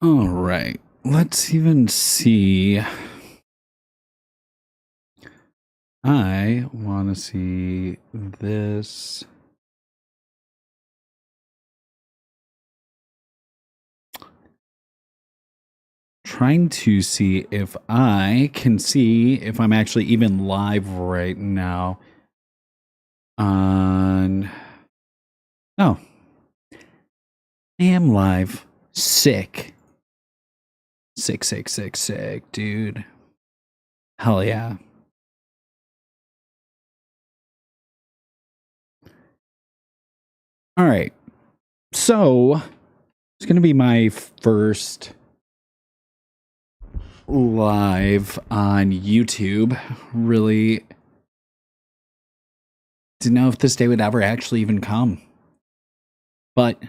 All right. Let's even see. I want to see this. Trying to see if I can see if I'm actually even live right now on. Oh, I am live. Sick. Sick, sick, sick, sick, dude. Hell yeah. All right. So it's going to be my first live on YouTube. Really didn't know if this day would ever actually even come. But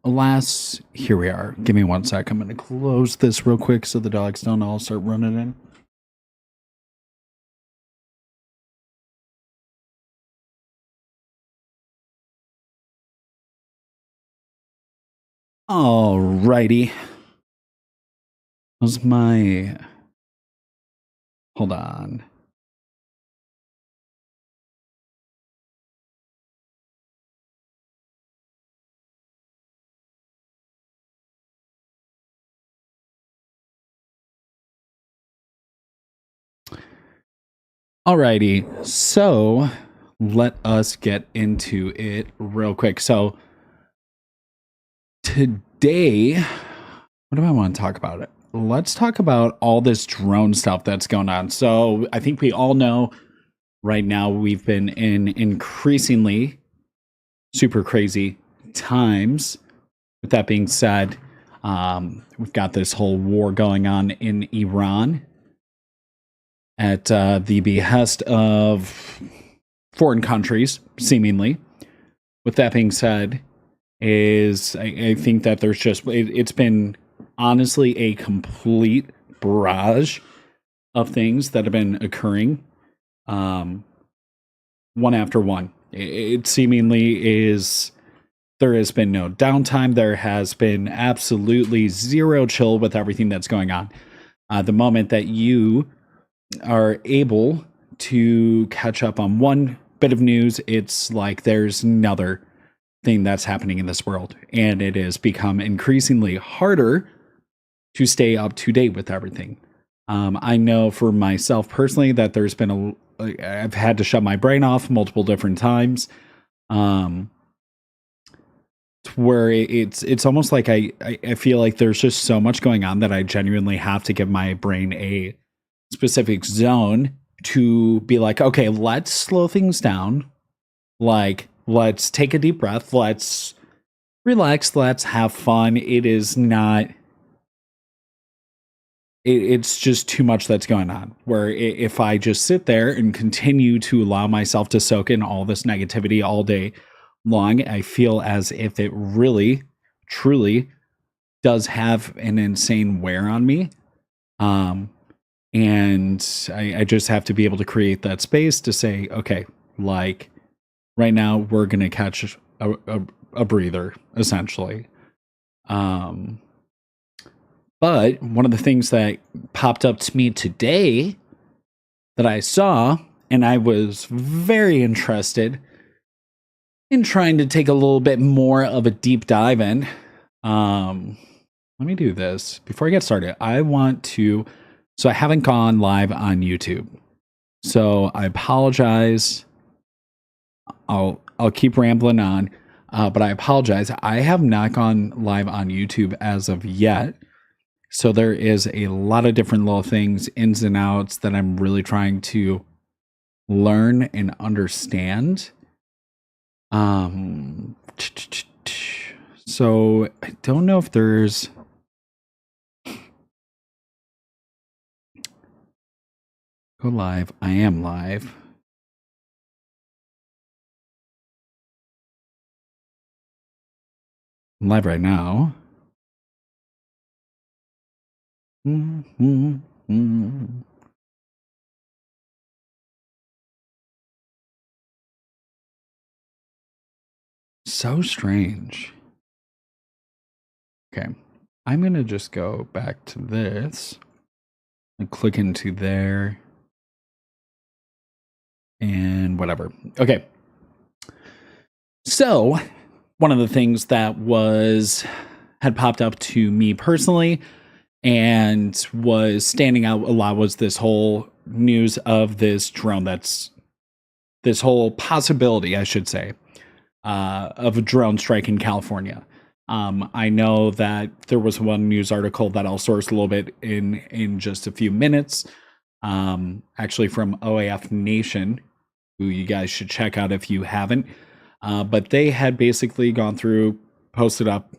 alas, here we are. Give me 1 sec. I'm going to close this real quick so the dogs don't all start running in. Alrighty. Was my. Hold on. Alrighty. So let us get into it real quick. So today, what do I want to talk about? Let's talk about all this drone stuff that's going on. So I think we all know right now we've been in increasingly super crazy times. With that being said, we've got this whole war going on in Iran at the behest of foreign countries, seemingly. With that being said, I think that there's just it's been honestly a complete barrage of things that have been occurring, um, one after one. It seemingly is. There has been no downtime. There has been absolutely zero chill with everything that's going on. The moment that you are able to catch up on one bit of news, it's like there's another thing that's happening in this world. And it has become increasingly harder to stay up to date with everything. I know for myself personally that there's been I've had to shut my brain off multiple different times. Um, where it's almost like I feel like there's just so much going on that I genuinely have to give my brain a specific zone to be like, okay, let's slow things down. Like, let's take a deep breath. Let's relax. Let's have fun. It is not. It's just too much that's going on. Where if I just sit there and continue to allow myself to soak in all this negativity all day long, I feel as if it really, truly does have an insane wear on me. Um, and I just have to be able to create that space to say, okay, like right now we're gonna catch a breather, essentially. Um, but one of the things that popped up to me today that I saw, and I was very interested in trying to take a little bit more of a deep dive in. Um, Let me do this before I get started. I want to. So I haven't gone live on YouTube. So I apologize. I'll keep rambling on, but I apologize. I have not gone live on YouTube as of yet. So there is a lot of different little things, ins and outs that I'm really trying to learn and understand. Um, so I don't know if there's. Go live. I am live. I'm live right now. So strange. Okay. I'm going to just go back to this and click into there and whatever. Okay. So, one of the things that had popped up to me personally and was standing out a lot was this whole news of this drone this whole possibility, I should say, of a drone strike in California. I know that there was one news article that I'll source a little bit in just a few minutes, actually from OAF Nation, who you guys should check out if you haven't. But they had basically gone through, posted up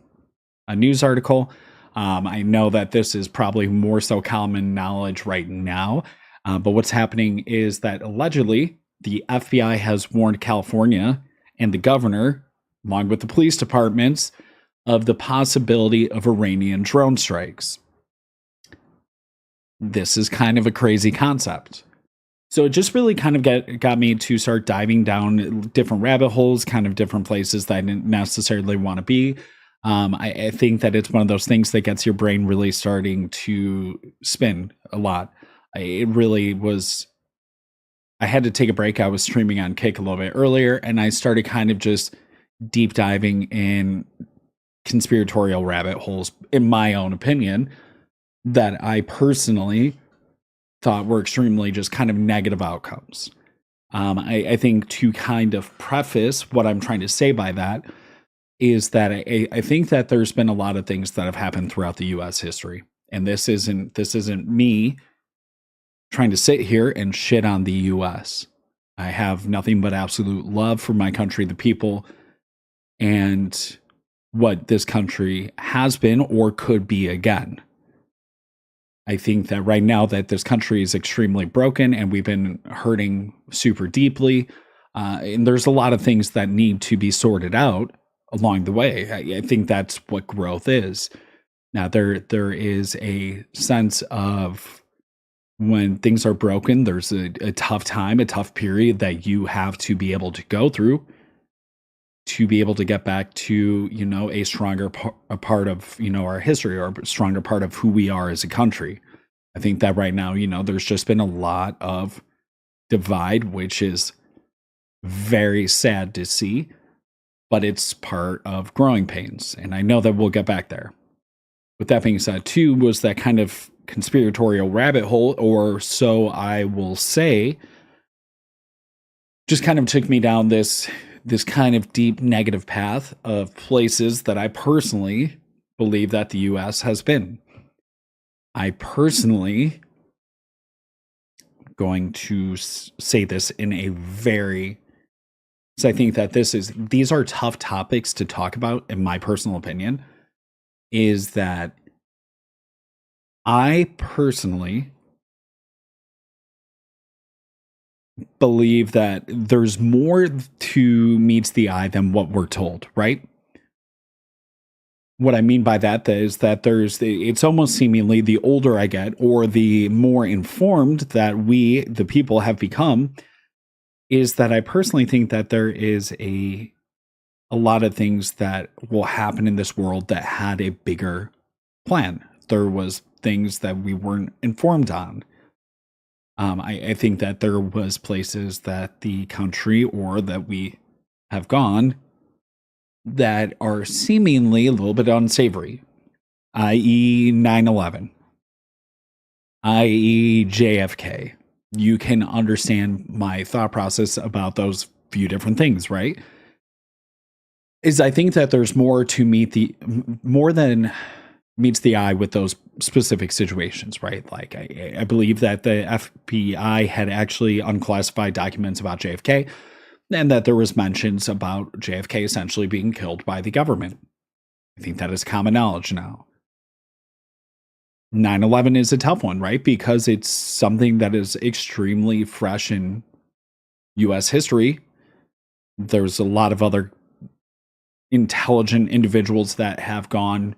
a news article. I know that this is probably more so common knowledge right now, but what's happening is that allegedly the FBI has warned California and the governor, along with the police departments, of the possibility of Iranian drone strikes. This is kind of a crazy concept. So it just really kind of got me to start diving down different rabbit holes, kind of different places that I didn't necessarily want to be. I think that it's one of those things that gets your brain really starting to spin a lot. It really was. I had to take a break. I was streaming on Kick a little bit earlier, and I started kind of just deep diving in conspiratorial rabbit holes, in my own opinion, that I personally thought were extremely just kind of negative outcomes. I think to kind of preface what I'm trying to say by that is that I think that there's been a lot of things that have happened throughout the U.S. history, and this isn't me trying to sit here and shit on the U.S. I have nothing but absolute love for my country, the people, and what this country has been or could be again. I think that right now that this country is extremely broken and we've been hurting super deeply. And there's a lot of things that need to be sorted out along the way. I think that's what growth is. Now, there is a sense of when things are broken, there's a tough time, a tough period that you have to be able to go through to be able to get back to, a stronger part of, our history, or a stronger part of who we are as a country. I think that right now, there's just been a lot of divide, which is very sad to see, but it's part of growing pains. And I know that we'll get back there. With that being said, too, was that kind of conspiratorial rabbit hole, or so I will say, just kind of took me down this kind of deep negative path of places that I personally believe that the US has been. I personally going to say this in a very, so I think that these are tough topics to talk about, in my personal opinion, is that I personally believe that there's more to meets the eye than what we're told, right? What I mean by that is that it's almost seemingly the older I get or the more informed that we, the people, have become, is that I personally think that there is a lot of things that will happen in this world that had a bigger plan. There was things that we weren't informed on. I think that there was places that the country or that we have gone that are seemingly a little bit unsavory, i.e. 9/11, i.e. JFK. You can understand my thought process about those few different things, right? Is I think that there's more than meets the eye with those specific situations, right? Like I believe that the FBI had actually unclassified documents about JFK, and that there was mentions about JFK essentially being killed by the government. I think that is common knowledge now. 9/11 is a tough one, right? Because it's something that is extremely fresh in US history. There's a lot of other intelligent individuals that have gone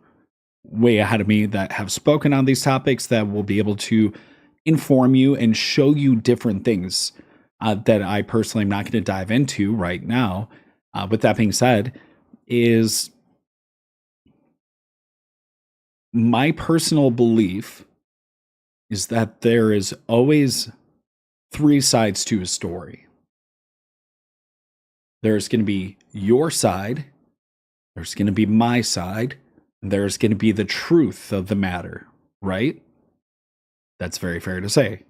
way ahead of me that have spoken on these topics that will be able to inform you and show you different things that I personally am not going to dive into right now. With that being said, is My personal belief is that there is always three sides to a story. There's going to be your side, there's going to be my side, and there's going to be the truth of the matter, right? That's very fair to say.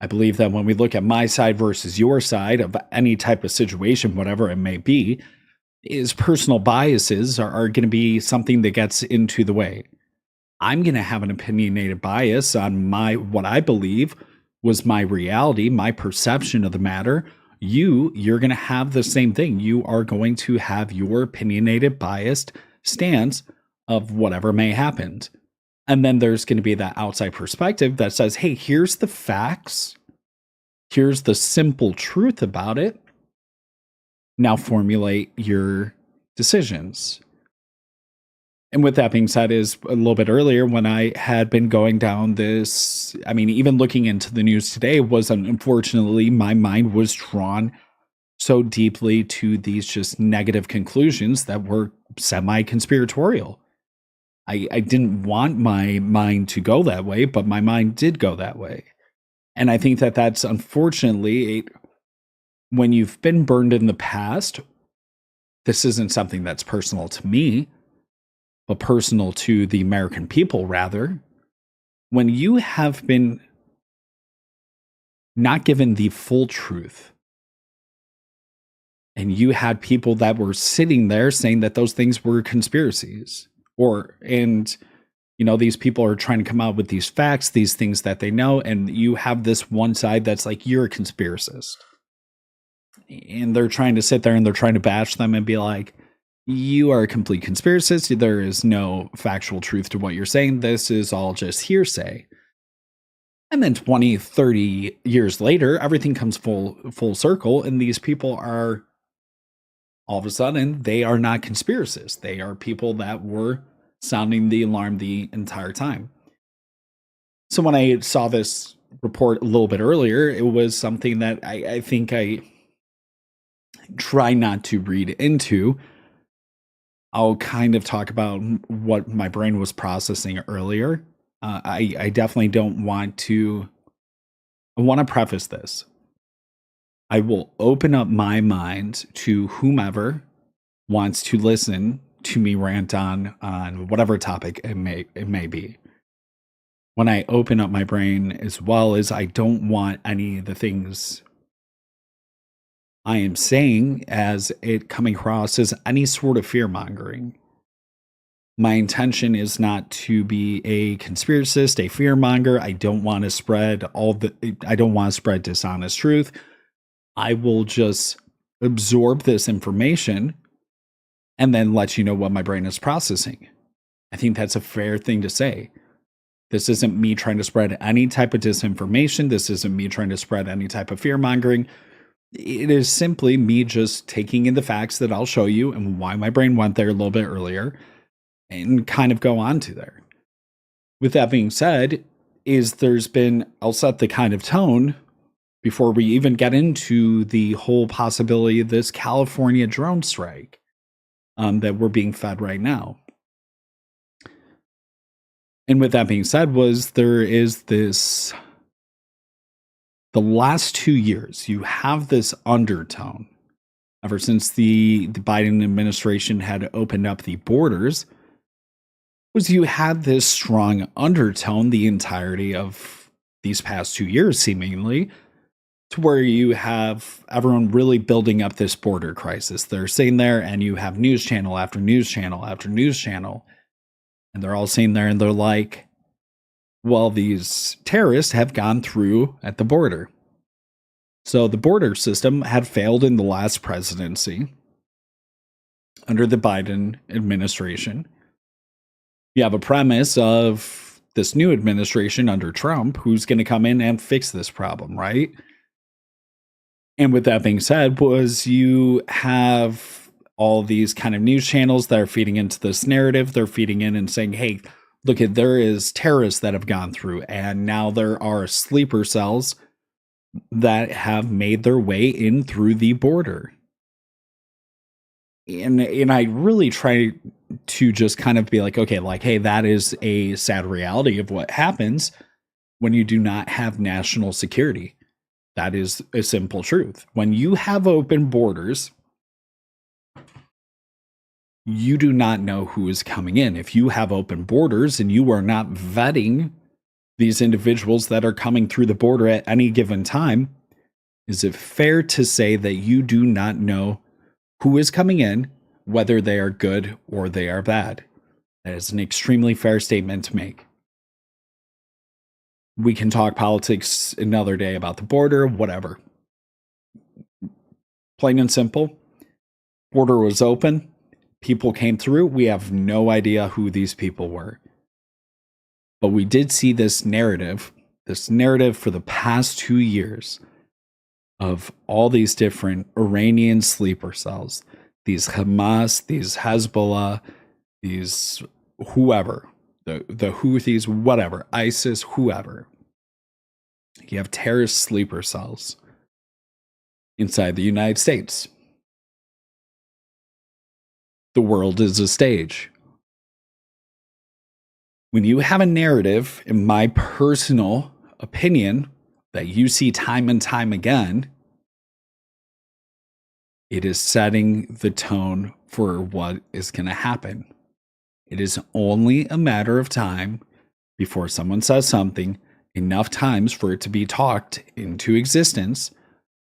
I believe that when we look at my side versus your side of any type of situation, whatever it may be, is personal biases are going to be something that gets into the way. I'm going to have an opinionated bias on what I believe was my reality, my perception of the matter. You're going to have the same thing. You are going to have your opinionated, biased stance of whatever may happen. And then there's going to be that outside perspective that says, hey, here's the facts. Here's the simple truth about it. Now formulate your decisions. And with that being said, is a little bit earlier when I had been going down this, I mean, even looking into the news today was unfortunately my mind was drawn so deeply to these just negative conclusions that were semi-conspiratorial. I didn't want my mind to go that way, but my mind did go that way. And I think that that's unfortunately, when you've been burned in the past, this isn't something that's personal to me, but personal to the American people, rather. When you have been not given the full truth, and you had people that were sitting there saying that those things were conspiracies, these people are trying to come out with these facts, these things that they know, and you have this one side that's like, you're a conspiracist. And they're trying to sit there and they're trying to bash them and be like, you are a complete conspiracist. There is no factual truth to what you're saying. This is all just hearsay. And then 20, 30 years later, everything comes full circle. And these people are, all of a sudden, they are not conspiracists. They are people that were sounding the alarm the entire time. So when I saw this report a little bit earlier, it was something that I think I try not to read into. I'll kind of talk about what my brain was processing earlier. I definitely don't want to. I want to preface this. I will open up my mind to whomever wants to listen to me rant on whatever topic it may be. When I open up my brain, as well as I don't want any of the things I am saying as it coming across as any sort of fear mongering. My intention is not to be a conspiracist, a fear monger. I don't want to spread dishonest truth. I will just absorb this information and then let you know what my brain is processing. I think that's a fair thing to say. This isn't me trying to spread any type of disinformation. This isn't me trying to spread any type of fear mongering. It is simply me just taking in the facts that I'll show you and why my brain went there a little bit earlier and kind of go on to there. With that being said, I'll set the kind of tone before we even get into the whole possibility of this California drone strike that we're being fed right now. And with that being said, there is this, the last 2 years, you have this undertone ever since the Biden administration had opened up the borders, was you had this strong undertone the entirety of these past 2 years, seemingly, to where you have everyone really building up this border crisis. They're sitting there and you have news channel after news channel after news channel, and they're all sitting there and they're like, well, these terrorists have gone through at the border. So the border system had failed in the last presidency under the Biden administration. You have a premise of this new administration under Trump who's going to come in and fix this problem, right? And with that being said, you have all these kind of news channels that are feeding into this narrative. They're feeding in and saying, hey, look, there is terrorists that have gone through, and now there are sleeper cells that have made their way in through the border. And I really try to just kind of be like, okay, like, hey, that is a sad reality of what happens when you do not have national security. That is a simple truth. When you have open borders, you do not know who is coming in. If you have open borders and you are not vetting these individuals that are coming through the border at any given time, is it fair to say that you do not know who is coming in, whether they are good or they are bad? That is an extremely fair statement to make. We can talk politics another day about the border, whatever. Plain and simple, border was open, people came through. We have no idea who these people were. But we did see this narrative for the past 2 years of all these different Iranian sleeper cells, these Hamas, these Hezbollah, these whoever, the Houthis, whatever, ISIS, whoever. You have terrorist sleeper cells inside the United States. The world is a stage. When you have a narrative, in my personal opinion, that you see time and time again, it is setting the tone for what is going to happen. It is only a matter of time before someone says something enough times for it to be talked into existence,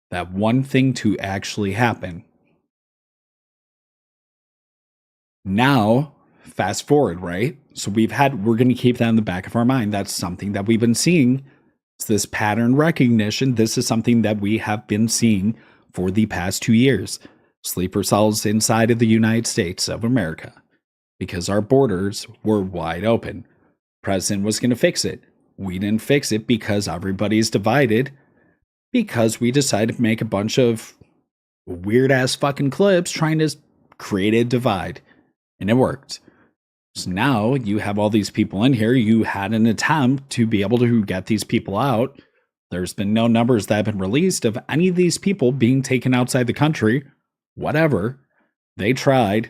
that one thing to actually happen. Now, fast forward, right? So we're going to keep that in the back of our mind. That's something that we've been seeing. It's this pattern recognition. This is something that we have been seeing for the past 2 years. Sleeper cells inside of the United States of America, because our borders were wide open. President was going to fix it. We didn't fix it because everybody's divided, because we decided to make a bunch of weird ass fucking clips trying to create a divide. And it worked. So now you have all these people in here. You had an attempt to be able to get these people out. There's been no numbers that have been released of any of these people being taken outside the country. Whatever. They tried.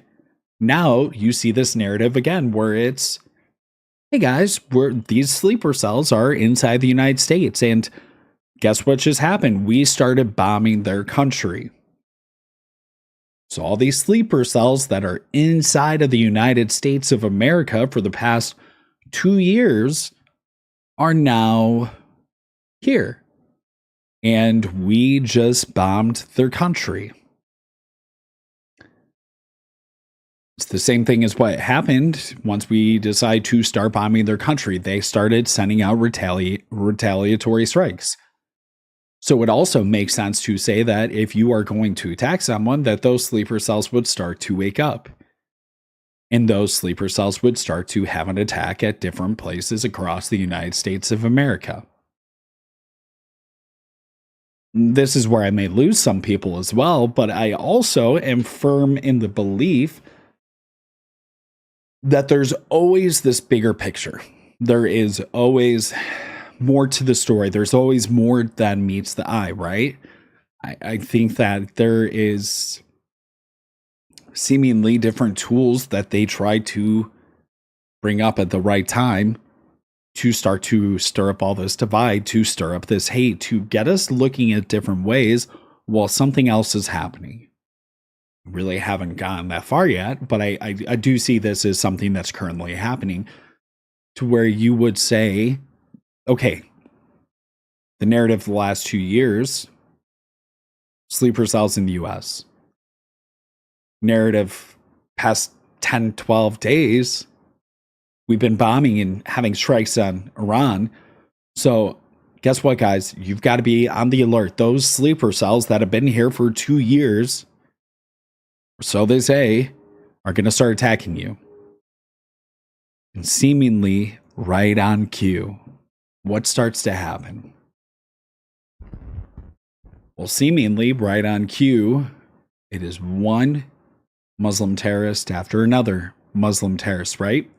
Now you see this narrative again where it's, hey guys, these sleeper cells are inside the United States. And guess what just happened? We started bombing their country. So all these sleeper cells that are inside of the United States of America for the past 2 years are now here. And we just bombed their country. It's the same thing as what happened once we decide to start bombing their country. They started sending out retaliatory strikes. So it also makes sense to say that if you are going to attack someone, that those sleeper cells would start to wake up. And those sleeper cells would start to have an attack at different places across the United States of America. This is where I may lose some people as well, but I also am firm in the belief that there's always this bigger picture. There is always more to the story. There's always more than meets the eye, right? I think that there is seemingly different tools that they try to bring up at the right time to start to stir up all this divide, to stir up this hate, to get us looking at different ways while something else is happening. Really haven't gotten that far yet, but I do see this as something that's currently happening, to where you would say, okay, the narrative the last 2 years, sleeper cells in the US. Narrative past 10, 12 days, we've been bombing and having strikes on Iran. So guess what, guys? You've got to be on the alert. Those sleeper cells that have been here for 2 years, so they say, are going to start attacking you. And seemingly right on cue, what starts to happen? Well, seemingly right on cue, it is one Muslim terrorist after another Muslim terrorist, right?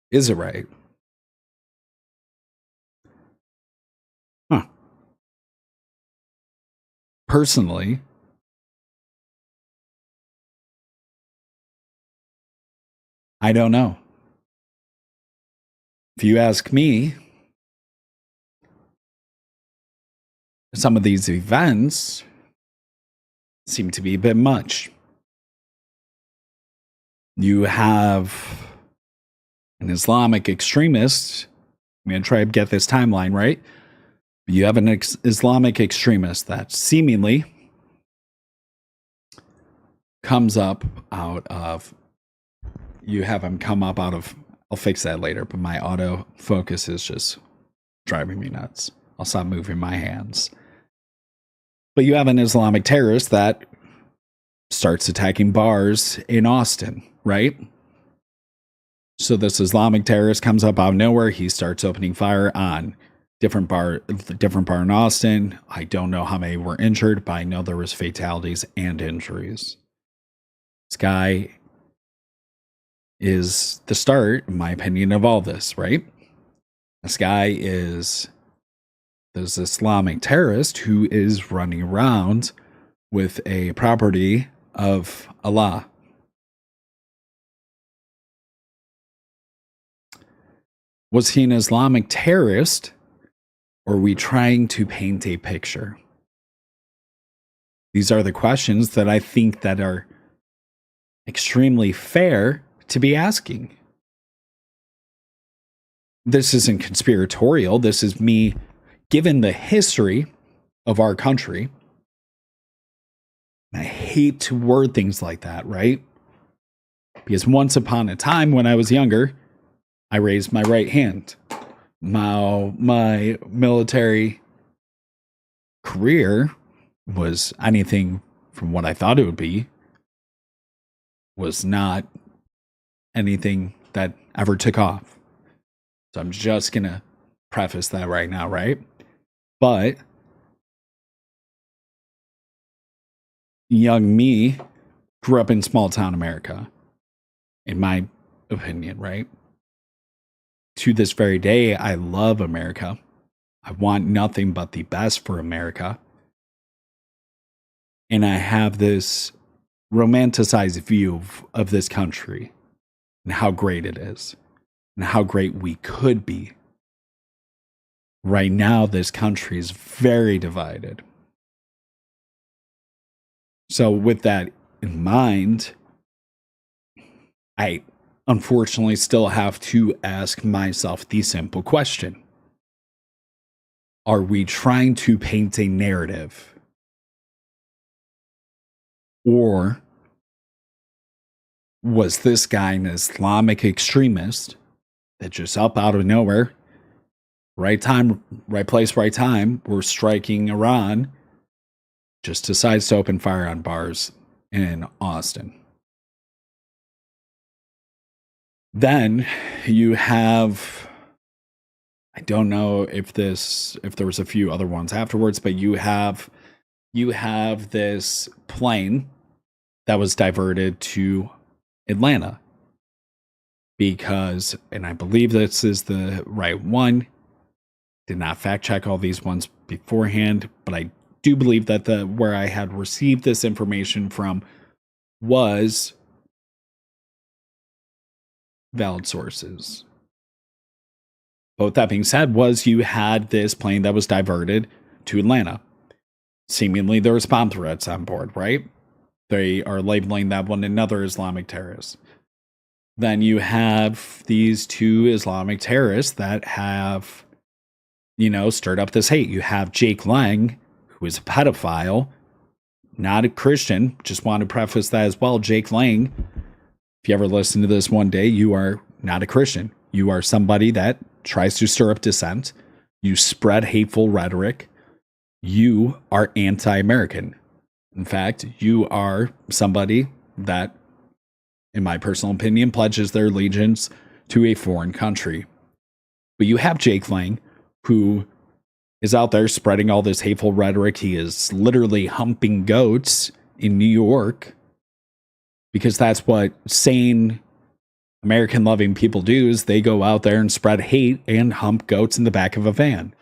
Is it right? Huh. Personally, I don't know. If you ask me, some of these events seem to be a bit much. You have an Islamic extremist. I'm going to try to get this timeline right. You have an Islamic extremist that seemingly comes up out of, you have him come up out of, I'll fix that later, but my auto focus is just driving me nuts. I'll stop moving my hands. But you have an Islamic terrorist that starts attacking bars in Austin, right? So this Islamic terrorist comes up out of nowhere. He starts opening fire on different bar in Austin. I don't know how many were injured, but I know there was fatalities and injuries. This guy is the start, in my opinion, of all this, right? This guy is this Islamic terrorist who is running around with a property of Allah. Was he an Islamic terrorist, or are we trying to paint a picture? These are the questions that I think that are extremely fair to be asking. This isn't conspiratorial. This is me, given the history of our country. I hate to word things like that, right? Because once upon a time when I was younger, I raised my right hand. My military career was anything from what I thought it would be, was not anything that ever took off. So I'm just going to preface that right now, right? But young me grew up in small town America, in my opinion, right? To this very day, I love America. I want nothing but the best for America. And I have this romanticized view of this country and how great it is and how great we could be. Right now, this country is very divided. So with that in mind, I unfortunately still have to ask myself the simple question. Are we trying to paint a narrative? Or was this guy an Islamic extremist that just up out of nowhere, right time, right place, right time, we're striking Iran, just decides to open fire on bars in Austin? Then you have, I don't know if there was a few other ones afterwards, but you have this plane that was diverted to Atlanta because, and I believe this is the right one, did not fact check all these ones beforehand, but I do believe that where I had received this information from was valid sources. But with that being said, was you had this plane that was diverted to Atlanta. Seemingly there was bomb threats on board, right? They are labeling that one another Islamic terrorist. Then you have these two Islamic terrorists that have, stirred up this hate. You have Jake Lang, who is a pedophile, not a Christian. Just want to preface that as well. Jake Lang, if you ever listen to this one day, you are not a Christian. You are somebody that tries to stir up dissent. You spread hateful rhetoric. You are anti-American. In fact, you are somebody that, in my personal opinion, pledges their allegiance to a foreign country. But you have Jake Lang, who is out there spreading all this hateful rhetoric. He is literally humping goats in New York because that's what sane American-loving people do, is they go out there and spread hate and hump goats in the back of a van.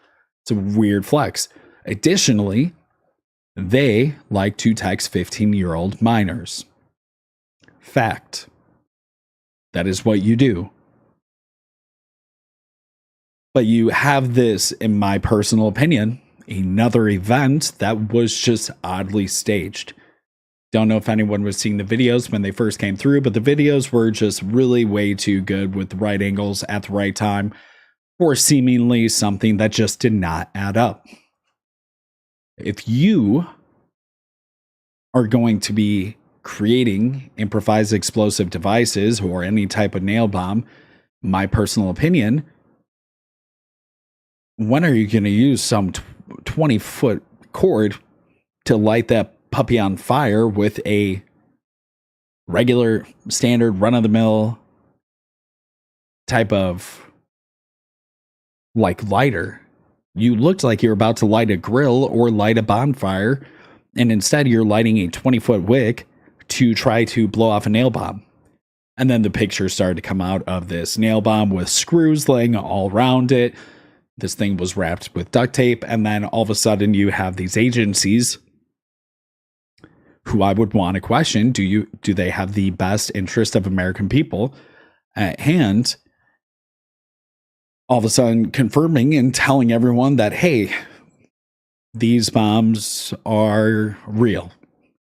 It's a weird flex. Additionally, they like to text 15-year-old minors. Fact. That is what you do. But you have this, in my personal opinion, another event that was just oddly staged. Don't know if anyone was seeing the videos when they first came through, but the videos were just really way too good with the right angles at the right time for seemingly something that just did not add up. If you are going to be creating improvised explosive devices or any type of nail bomb, my personal opinion, when are you going to use some 20-foot cord to light that puppy on fire with a regular, standard, run-of-the-mill type of like lighter? You looked like you're about to light a grill or light a bonfire, and instead you're lighting a 20-foot wick to try to blow off a nail bomb. And then the picture started to come out of this nail bomb with screws laying all around it. This thing was wrapped with duct tape, and then all of a sudden you have these agencies who I would want to question, do they have the best interest of American people at hand? All of a sudden confirming and telling everyone that, hey, these bombs are real,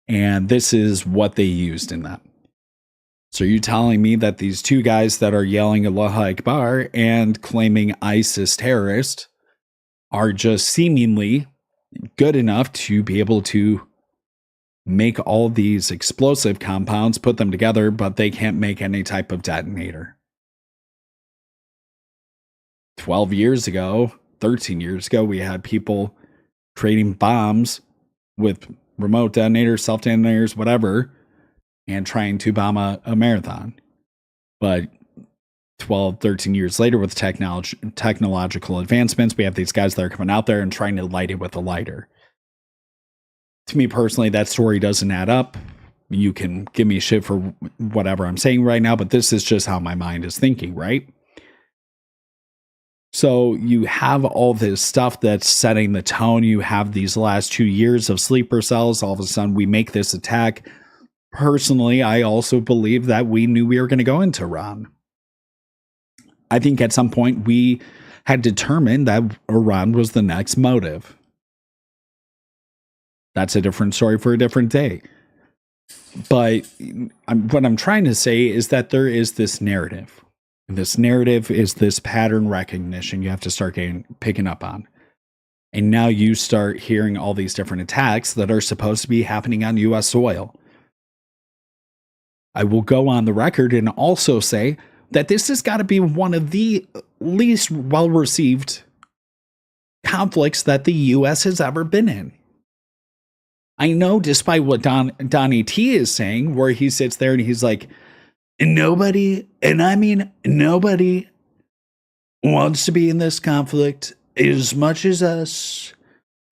and this is what they used in them. So you're telling me that these two guys that are yelling Allahu Akbar and claiming ISIS terrorist are just seemingly good enough to be able to make all these explosive compounds, put them together, but they can't make any type of detonator? 12 years ago, 13 years ago, we had people creating bombs with remote detonators, self-detonators, whatever, and trying to bomb a marathon. But 12, 13 years later, with technological advancements, we have these guys that are coming out there and trying to light it with a lighter. To me personally, that story doesn't add up. You can give me shit for whatever I'm saying right now, but this is just how my mind is thinking, right? So you have all this stuff that's setting the tone. You have these last 2 years of sleeper cells. All of a sudden, we make this attack. Personally, I also believe that we knew we were going to go into Iran. I think at some point we had determined that Iran was the next motive. That's a different story for a different day. But what I'm trying to say is that there is this narrative. And this narrative is this pattern recognition you have to start picking up on. And now you start hearing all these different attacks that are supposed to be happening on U.S. soil. I will go on the record and also say that this has got to be one of the least well-received conflicts that the U.S. has ever been in. I know, despite what Donnie T is saying, where he sits there and he's like, nobody, and I mean nobody, wants to be in this conflict as much as us.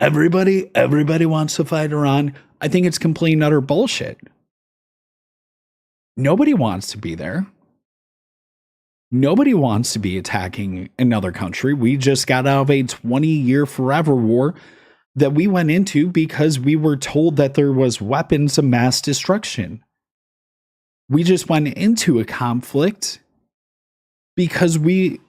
Everybody wants to fight Iran. I think it's complete and utter bullshit. Nobody wants to be there. Nobody wants to be attacking another country. We just got out of a 20-year forever war that we went into because we were told that there was weapons of mass destruction. We just went into a conflict because we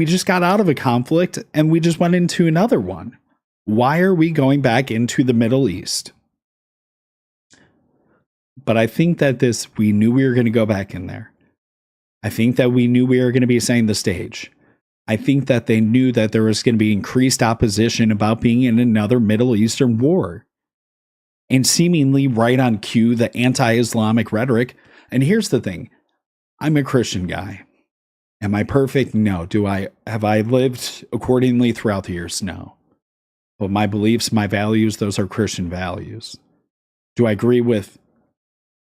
just got out of a conflict and we just went into another one. Why are we going back into the Middle East? But I think that we knew we were going to go back in there. I think that we knew we were going to be setting the stage. I think that they knew that there was going to be increased opposition about being in another Middle Eastern war. And seemingly right on cue, the anti-Islamic rhetoric. And here's the thing. I'm a Christian guy. Am I perfect? No. Have I lived accordingly throughout the years? No. But my beliefs, my values, those are Christian values. Do I agree with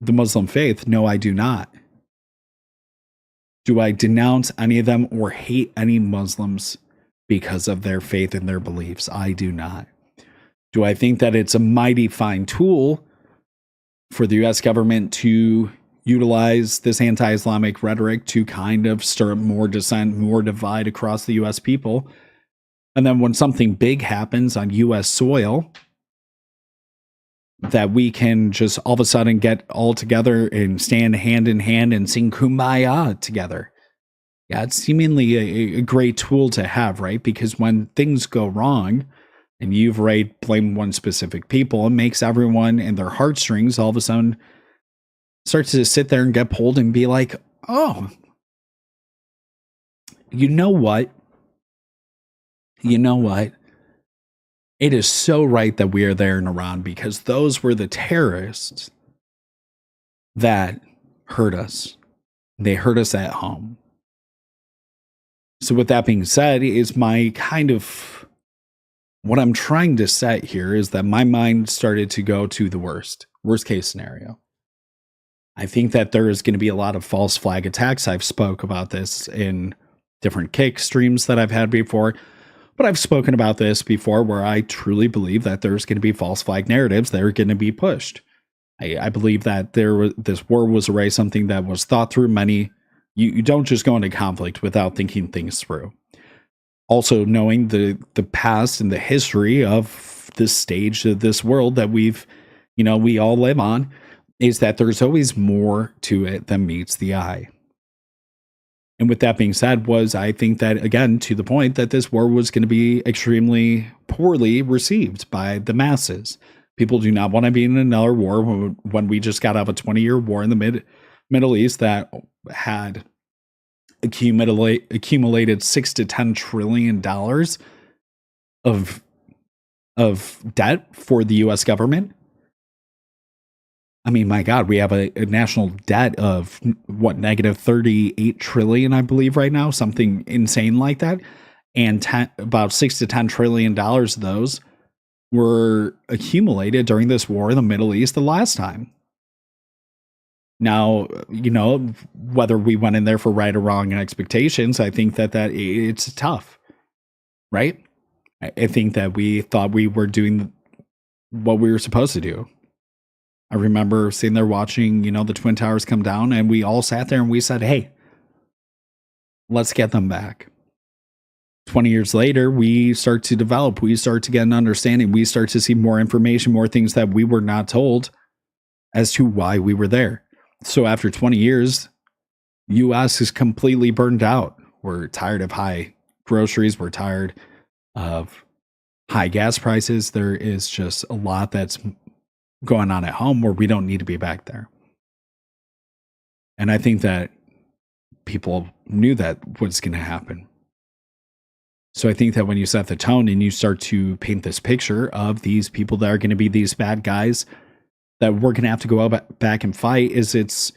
the Muslim faith? No, I do not. Do I denounce any of them or hate any Muslims because of their faith and their beliefs? I do not. Do I think that it's a mighty fine tool for the U.S. government to utilize this anti-Islamic rhetoric to kind of stir up more dissent, more divide across the U.S. people? And then when something big happens on U.S. soil, that we can just all of a sudden get all together and stand hand in hand and sing kumbaya together. Yeah, it's seemingly a great tool to have, right? Because when things go wrong and you've right blame one specific people, it makes everyone and their heartstrings all of a sudden start to sit there and get pulled and be like, oh, you know what? You know what? It is so right that we are there in Iran because those were the terrorists that hurt us. They hurt us at home. So, with that being said, is my kind of what I'm trying to set here is that my mind started to go to the worst case scenario. I think that there is going to be a lot of false flag attacks. I've spoke about this in different kick streams that I've had before, but I've spoken about this before where I truly believe that there's going to be false flag narratives that are going to be pushed. I believe that this war was already something that was thought through. You don't just go into conflict without thinking things through. Also, knowing the past and the history of this stage of this world that we all live on, is that there's always more to it than meets the eye. And with that being said, I think that, again, to the point that this war was going to be extremely poorly received by the masses. People do not want to be in another war when we just got out of a 20-year war in the Middle East that had accumulated $6 to $10 trillion of debt for the U.S. government. I mean, my God, we have a national debt of negative 38 trillion, I believe, right now, something insane like that. And about $6 to $10 trillion of those were accumulated during this war in the Middle East the last time. Now, whether we went in there for right or wrong expectations, I think that it's tough, right? I think that we thought we were doing what we were supposed to do. I remember sitting there watching, the Twin Towers come down, and we all sat there and we said, hey, let's get them back. 20 years later, we start to develop, we start to get an understanding, we start to see more information, more things that we were not told as to why we were there. So after 20 years, U.S. is completely burned out. We're tired of high groceries. We're tired of high gas prices. There is just a lot that's going on at home where we don't need to be back there. And I think that people knew that was going to happen. So I think that when you set the tone and you start to paint this picture of these people that are going to be these bad guys that we're going to have to go back and fight, it's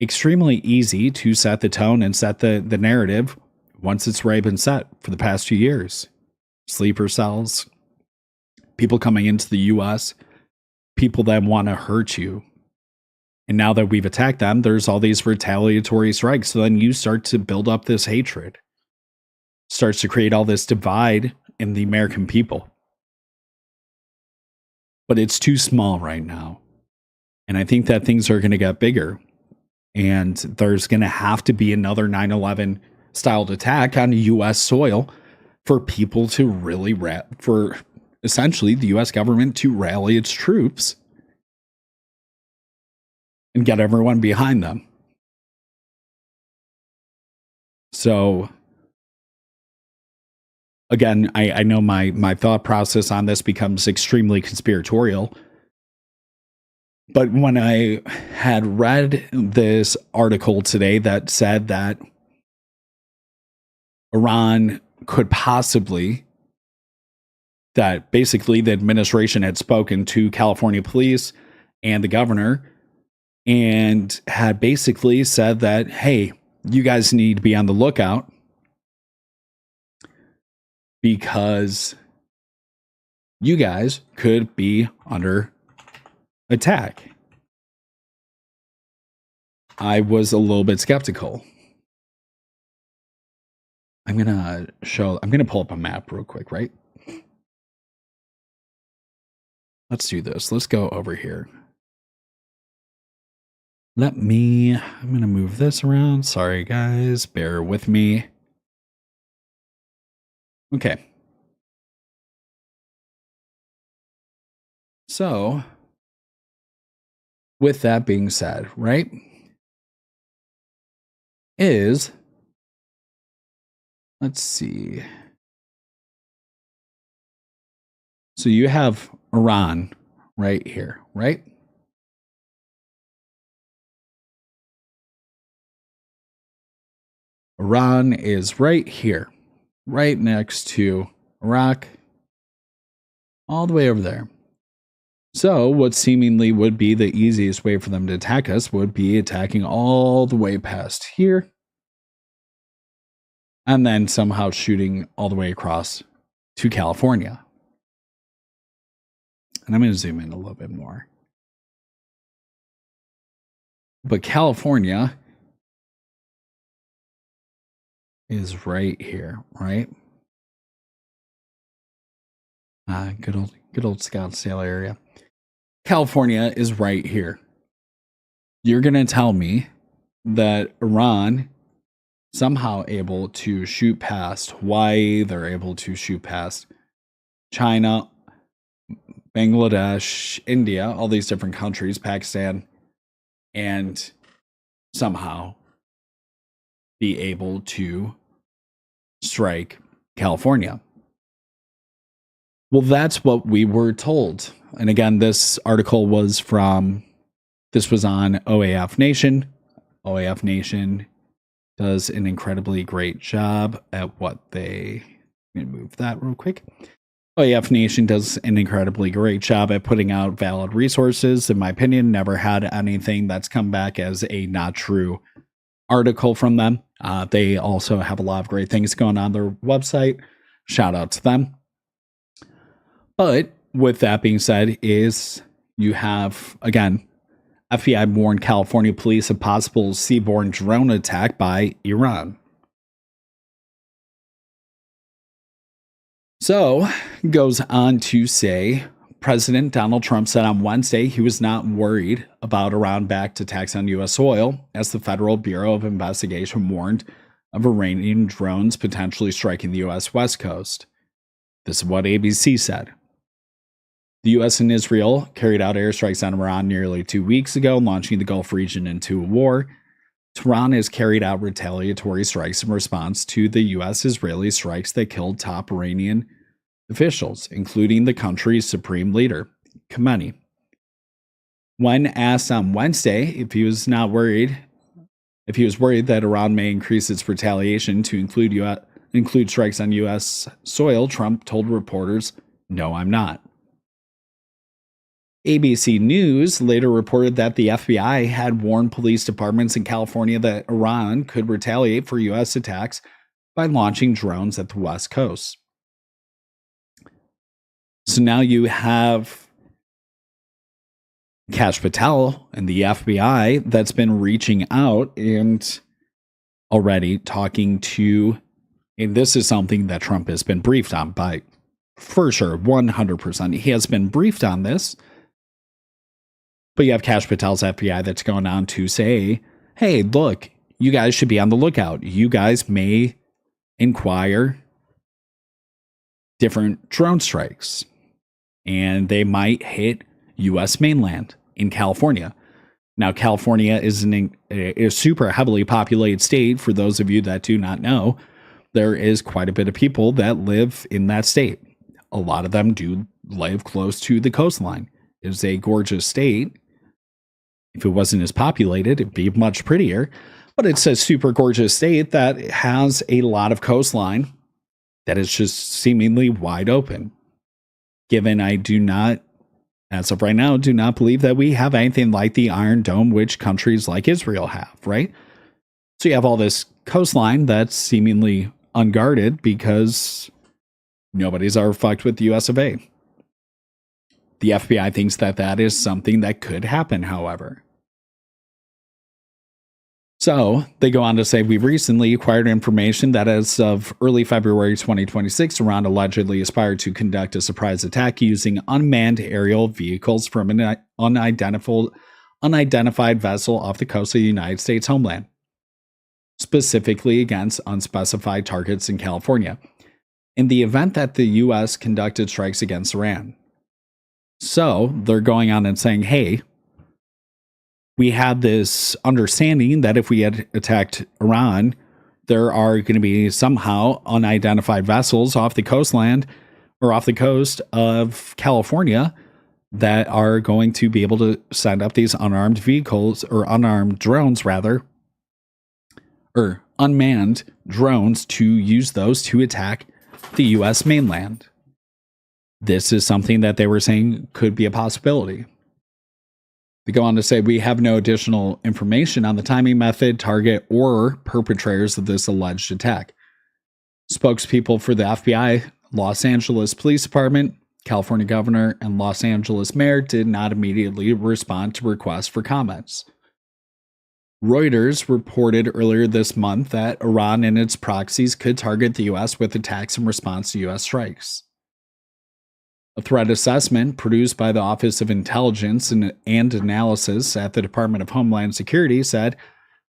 extremely easy to set the tone and set the narrative once it's already been set for the past 2 years. Sleeper cells, people coming into the U.S., people that want to hurt you. And now that we've attacked them, there's all these retaliatory strikes. So then you start to build up this hatred, starts to create all this divide in the American people. But it's too small right now. And I think that things are going to get bigger. And there's going to have to be another 9/11 styled attack on U.S. soil for people to really for essentially the U.S. government to rally its troops and get everyone behind them. So again, I know my thought process on this becomes extremely conspiratorial. But when I had read this article today that said that Iran could possibly, that basically the administration had spoken to California police and the governor and had basically said that, hey, you guys need to be on the lookout because you guys could be under attack. I was a little bit skeptical. I'm going to pull up a map real quick, right? Let's do this. Let's go over here. I'm going to move this around. Sorry, guys. Bear with me. Okay. So with that being said, right, is, let's see. So you have Iran right here, right? Iran is right here, right next to Iraq, all the way over there. So, what seemingly would be the easiest way for them to attack us would be attacking all the way past here and then somehow shooting all the way across to California. And I'm going to zoom in a little bit more. But California is right here, right? Good old Scottsdale area. California is right here. You're going to tell me that Iran somehow able to shoot past Hawaii, they're able to shoot past China, Bangladesh, India, all these different countries, Pakistan, and somehow be able to strike California. Well, that's what we were told. And again, this article was on OAF Nation. OAF Nation does an incredibly great job at what they... Let me move that real quick. OAF Nation does an incredibly great job at putting out valid resources. In my opinion, never had anything that's come back as a not true article from them. They also have a lot of great things going on their website. Shout out to them. But with that being said, is you have, again, FBI warned California police of possible seaborne drone attack by Iran. So, goes on to say, President Donald Trump said on Wednesday he was not worried about Iran-backed attacks on U.S. soil, as the Federal Bureau of Investigation warned of Iranian drones potentially striking the U.S. West Coast. This is what ABC said. The U.S. and Israel carried out airstrikes on Iran nearly 2 weeks ago, launching the Gulf region into a war. Tehran has carried out retaliatory strikes in response to the U.S.-Israeli strikes that killed top Iranian officials, including the country's supreme leader, Khamenei. When asked on Wednesday if he was worried that Iran may increase its retaliation to include strikes on U.S. soil, Trump told reporters, "No, I'm not." ABC News later reported that the FBI had warned police departments in California that Iran could retaliate for U.S. attacks by launching drones at the West Coast. So now you have Kash Patel and the FBI that's been reaching out and already talking to, and this is something that Trump has been briefed on by, for sure, 100%. He has been briefed on this. But you have Kash Patel's FBI that's going on to say, hey, look, you guys should be on the lookout. You guys may inquire different drone strikes, and they might hit U.S. mainland in California. Now, California is a super heavily populated state. For those of you that do not know, there is quite a bit of people that live in that state. A lot of them do live close to the coastline. It is a gorgeous state. If it wasn't as populated, it'd be much prettier. But it's a super gorgeous state that has a lot of coastline that is just seemingly wide open. Given I do not, as of right now, do not believe that we have anything like the Iron Dome, which countries like Israel have, right? So you have all this coastline that's seemingly unguarded because nobody's ever fucked with the U.s.a. The FBI thinks that that is something that could happen, however. So they go on to say, we've recently acquired information that as of early February 2026, Iran allegedly aspired to conduct a surprise attack using unmanned aerial vehicles from an unidentified vessel off the coast of the United States homeland, specifically against unspecified targets in California, in the event that the U.S. conducted strikes against Iran. So they're going on and saying, hey, we had this understanding that if we had attacked Iran, there are going to be somehow unidentified vessels off the coastland or off the coast of California that are going to be able to send up these unarmed vehicles or unarmed drones, rather, or unmanned drones to use those to attack the US mainland. This is something that they were saying could be a possibility. They go on to say, we have no additional information on the timing, method, target, or perpetrators of this alleged attack. Spokespeople for the FBI, Los Angeles Police Department, California governor, and Los Angeles mayor did not immediately respond to requests for comments. Reuters reported earlier this month that Iran and its proxies could target the U.S. with attacks in response to U.S. strikes. A threat assessment produced by the Office of Intelligence and Analysis at the Department of Homeland Security said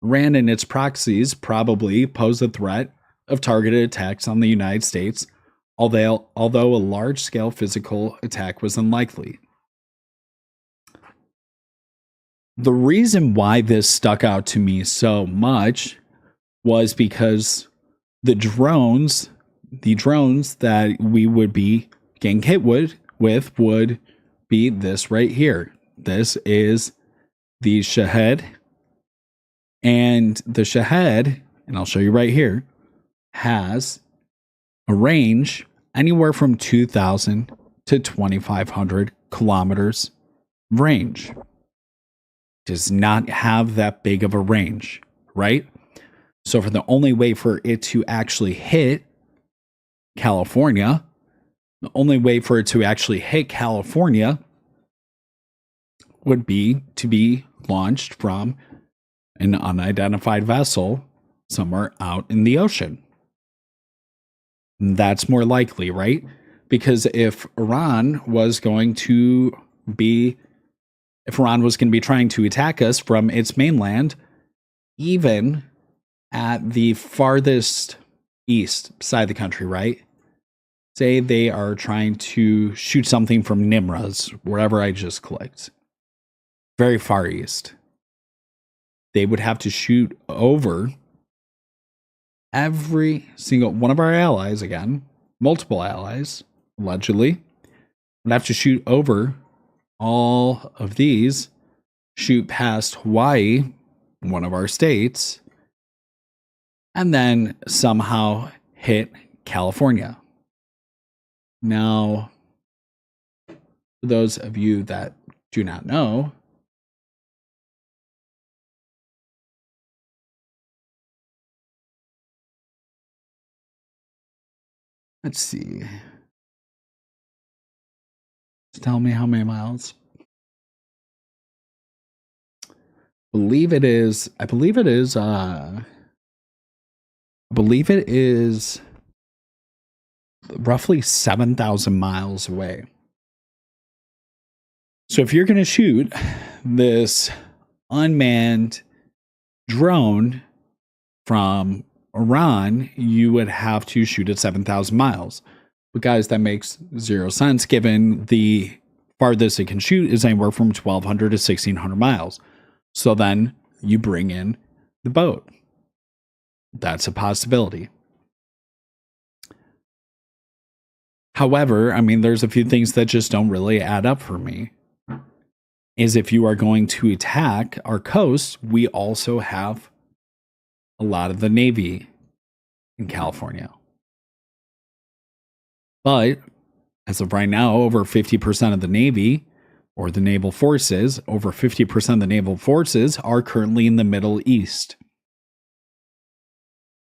Iran and its proxies probably pose a threat of targeted attacks on the United States, although a large-scale physical attack was unlikely. The reason why this stuck out to me so much was because the drones that we would be getting hit with would be this right here. This is the Shahed. And the Shahed, and I'll show you right here, has a range anywhere from 2,000 to 2,500 kilometers range. Does not have that big of a range, right? So for the only way for it to actually hit California, would be to be launched from an unidentified vessel somewhere out in the ocean. That's more likely, right? Because if Iran was going to be trying to attack us from its mainland, even at the farthest east side of the country, right? Say they are trying to shoot something from Nimruz, wherever I just clicked, very far east. They would have to shoot over every single one of our allies, again, multiple allies, allegedly, would have to shoot over all of these, shoot past Hawaii, one of our states, and then somehow hit California. Now, for those of you that do not know, let's see. Tell me how many miles. I believe it is roughly 7,000 miles away. So if you're going to shoot this unmanned drone from Iran, you would have to shoot at 7,000 miles. But guys, that makes zero sense given the farthest it can shoot is anywhere from 1,200 to 1,600 miles. So then you bring in the boat. That's a possibility. However, I mean, there's a few things that just don't really add up for me. Is if you are going to attack our coast, we also have a lot of the Navy in California. But as of right now, over 50% of the Navy or the naval forces, over 50% of the naval forces are currently in the Middle East.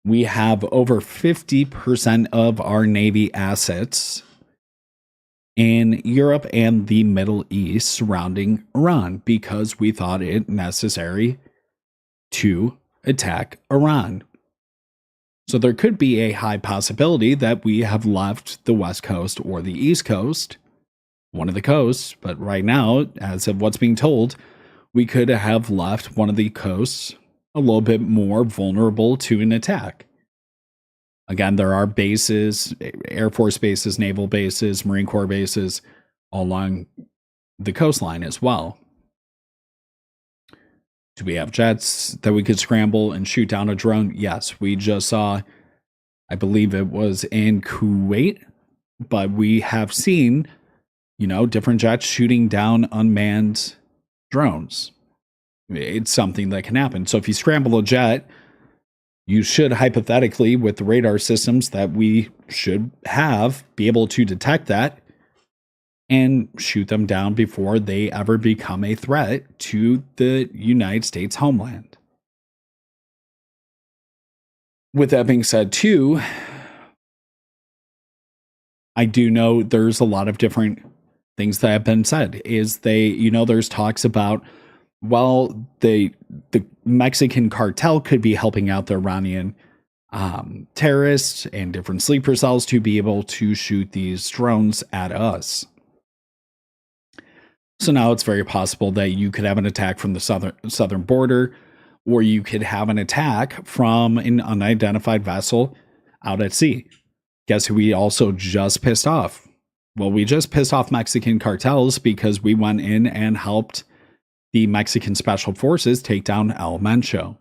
We have over 50% of our Navy assets in Europe and the Middle East surrounding Iran because we thought it necessary to attack Iran. So there could be a high possibility that we have left the West Coast or the East Coast, one of the coasts, but right now, as of what's being told, we could have left one of the coasts a little bit more vulnerable to an attack. Again, there are bases, Air Force bases, naval bases, Marine Corps bases all along the coastline as well. Do we have jets that we could scramble and shoot down a drone? Yes, we just saw, I believe it was in Kuwait, but we have seen, different jets shooting down unmanned drones. It's something that can happen. So if you scramble a jet, you should hypothetically, with the radar systems that we should have, be able to detect that and shoot them down before they ever become a threat to the United States homeland. With that being said, too, I do know there's a lot of different things that have been said. There's talks about, well, the Mexican cartel could be helping out the Iranian terrorists and different sleeper cells to be able to shoot these drones at us. So now it's very possible that you could have an attack from the southern border, or you could have an attack from an unidentified vessel out at sea. Guess who we also just pissed off? Well, we just pissed off Mexican cartels because we went in and helped the Mexican Special Forces take down El Mencho.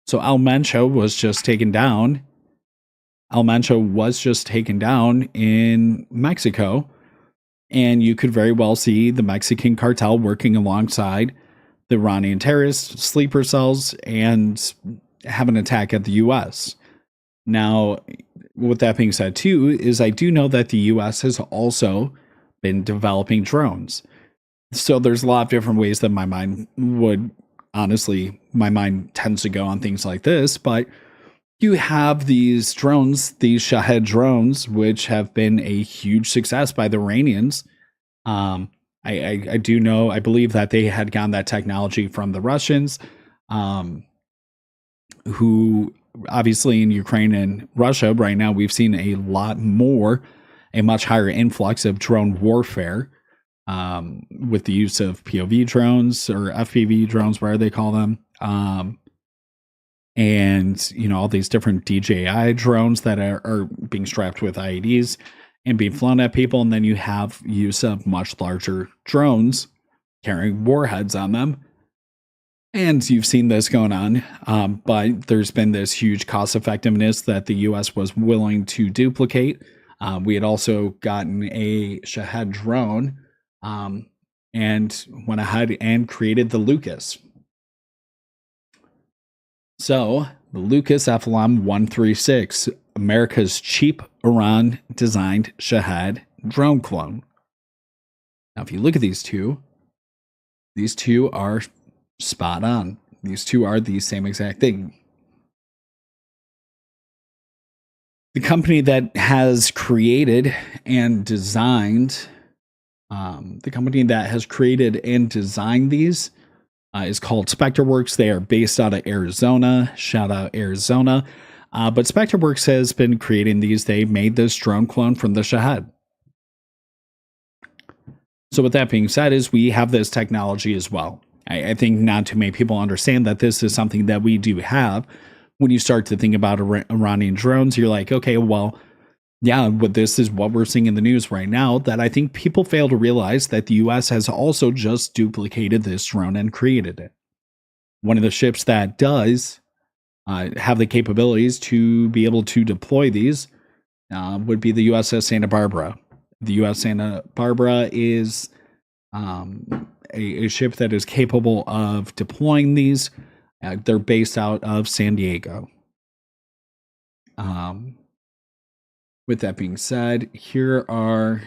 So El Mencho was just taken down. El Mencho was just taken down in Mexico. And you could very well see the Mexican cartel working alongside the Iranian terrorists, sleeper cells, and have an attack at the U.S. Now, with that being said, too, is I do know that the U.S. has also been developing drones. So there's a lot of different ways that my mind tends to go on things like this, but you have these drones, these Shahed drones, which have been a huge success by the Iranians. I do know, I believe that they had gotten that technology from the Russians, who obviously in Ukraine and Russia right now, we've seen a much higher influx of drone warfare, with the use of POV drones or FPV drones, whatever they call them. And, all these different DJI drones that are being strapped with IEDs and being flown at people. And then you have use of much larger drones carrying warheads on them. And you've seen this going on. But there's been this huge cost effectiveness that the U.S. was willing to duplicate. We had also gotten a Shahed drone and went ahead and created the Lucas. So, the Lucas FLM-136, America's cheap Iran-designed Shahed drone clone. Now, if you look at these two are spot on. These two are the same exact thing. The company that has created and designed these is called SpectreWorks. They are based out of Arizona. Shout out Arizona. But SpectreWorks has been creating these. They made this drone clone from the Shahed. So with that being said, is we have this technology as well. I think not too many people understand that this is something that we do have. When you start to think about Iranian drones, you're like, okay, well, yeah, but this is what we're seeing in the news right now, that I think people fail to realize that the U.S. has also just duplicated this drone and created it. One of the ships that does have the capabilities to be able to deploy these would be the u.s.a. Santa Barbara. The U.S. Santa Barbara is a ship that is capable of deploying these. They're based out of San Diego. With that being said, here are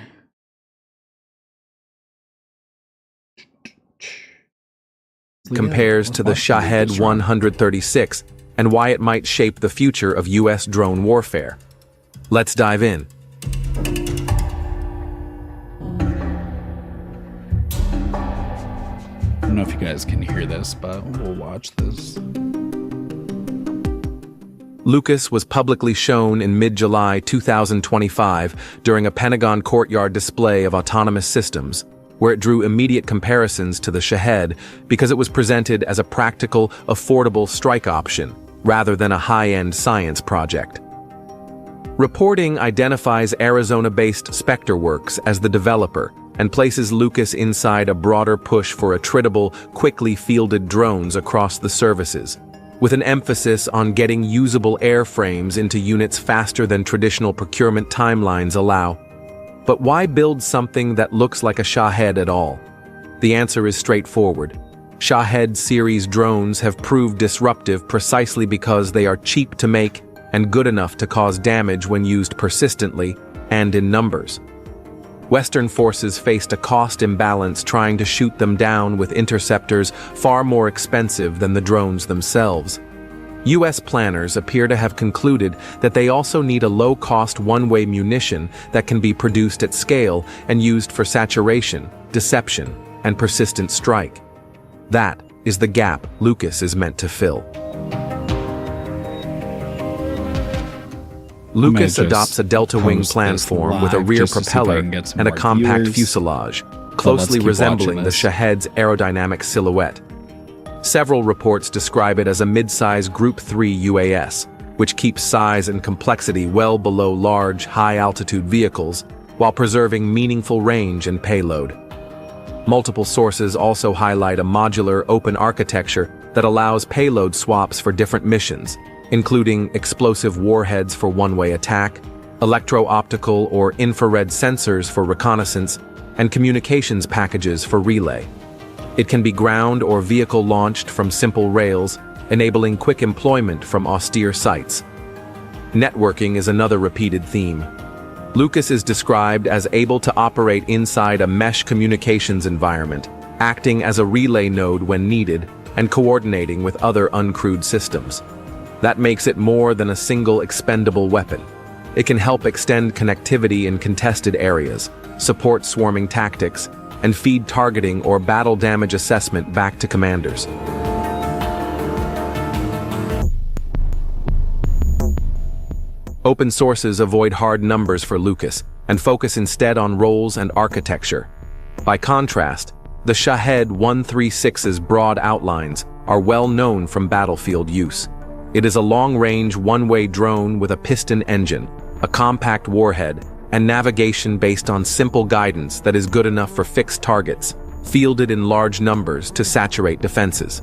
compares to the Shahed 136 and why it might shape the future of U.S. drone warfare. Let's dive in. I don't know if you guys can hear this, but we'll watch this. Lucas was publicly shown in mid-July 2025 during a Pentagon courtyard display of autonomous systems, where it drew immediate comparisons to the Shahed because it was presented as a practical, affordable strike option rather than a high-end science project. Reporting identifies Arizona-based SpectreWorks as the developer, and places Lucas inside a broader push for attritable, quickly fielded drones across the services, with an emphasis on getting usable airframes into units faster than traditional procurement timelines allow. But why build something that looks like a Shahed at all? The answer is straightforward. Shahed series drones have proved disruptive precisely because they are cheap to make and good enough to cause damage when used persistently and in numbers. Western forces faced a cost imbalance trying to shoot them down with interceptors far more expensive than the drones themselves. U.S. planners appear to have concluded that they also need a low-cost one-way munition that can be produced at scale and used for saturation, deception, and persistent strike. That is the gap Lucas is meant to fill. Lucas adopts a delta-wing platform with a rear propeller and a compact fuselage, closely resembling the Shahed's aerodynamic silhouette. Several reports describe it as a mid-size Group 3 UAS, which keeps size and complexity well below large, high-altitude vehicles, while preserving meaningful range and payload. Multiple sources also highlight a modular, open architecture that allows payload swaps for different missions, including explosive warheads for one-way attack, electro-optical or infrared sensors for reconnaissance, and communications packages for relay. It can be ground or vehicle launched from simple rails, enabling quick employment from austere sites. Networking is another repeated theme. Lucas is described as able to operate inside a mesh communications environment, acting as a relay node when needed, and coordinating with other uncrewed systems. That makes it more than a single expendable weapon. It can help extend connectivity in contested areas, support swarming tactics, and feed targeting or battle damage assessment back to commanders. Open sources avoid hard numbers for Lucas and focus instead on roles and architecture. By contrast, the Shahed 136's broad outlines are well known from battlefield use. It is a long-range one-way drone with a piston engine, a compact warhead, and navigation based on simple guidance that is good enough for fixed targets, fielded in large numbers to saturate defenses.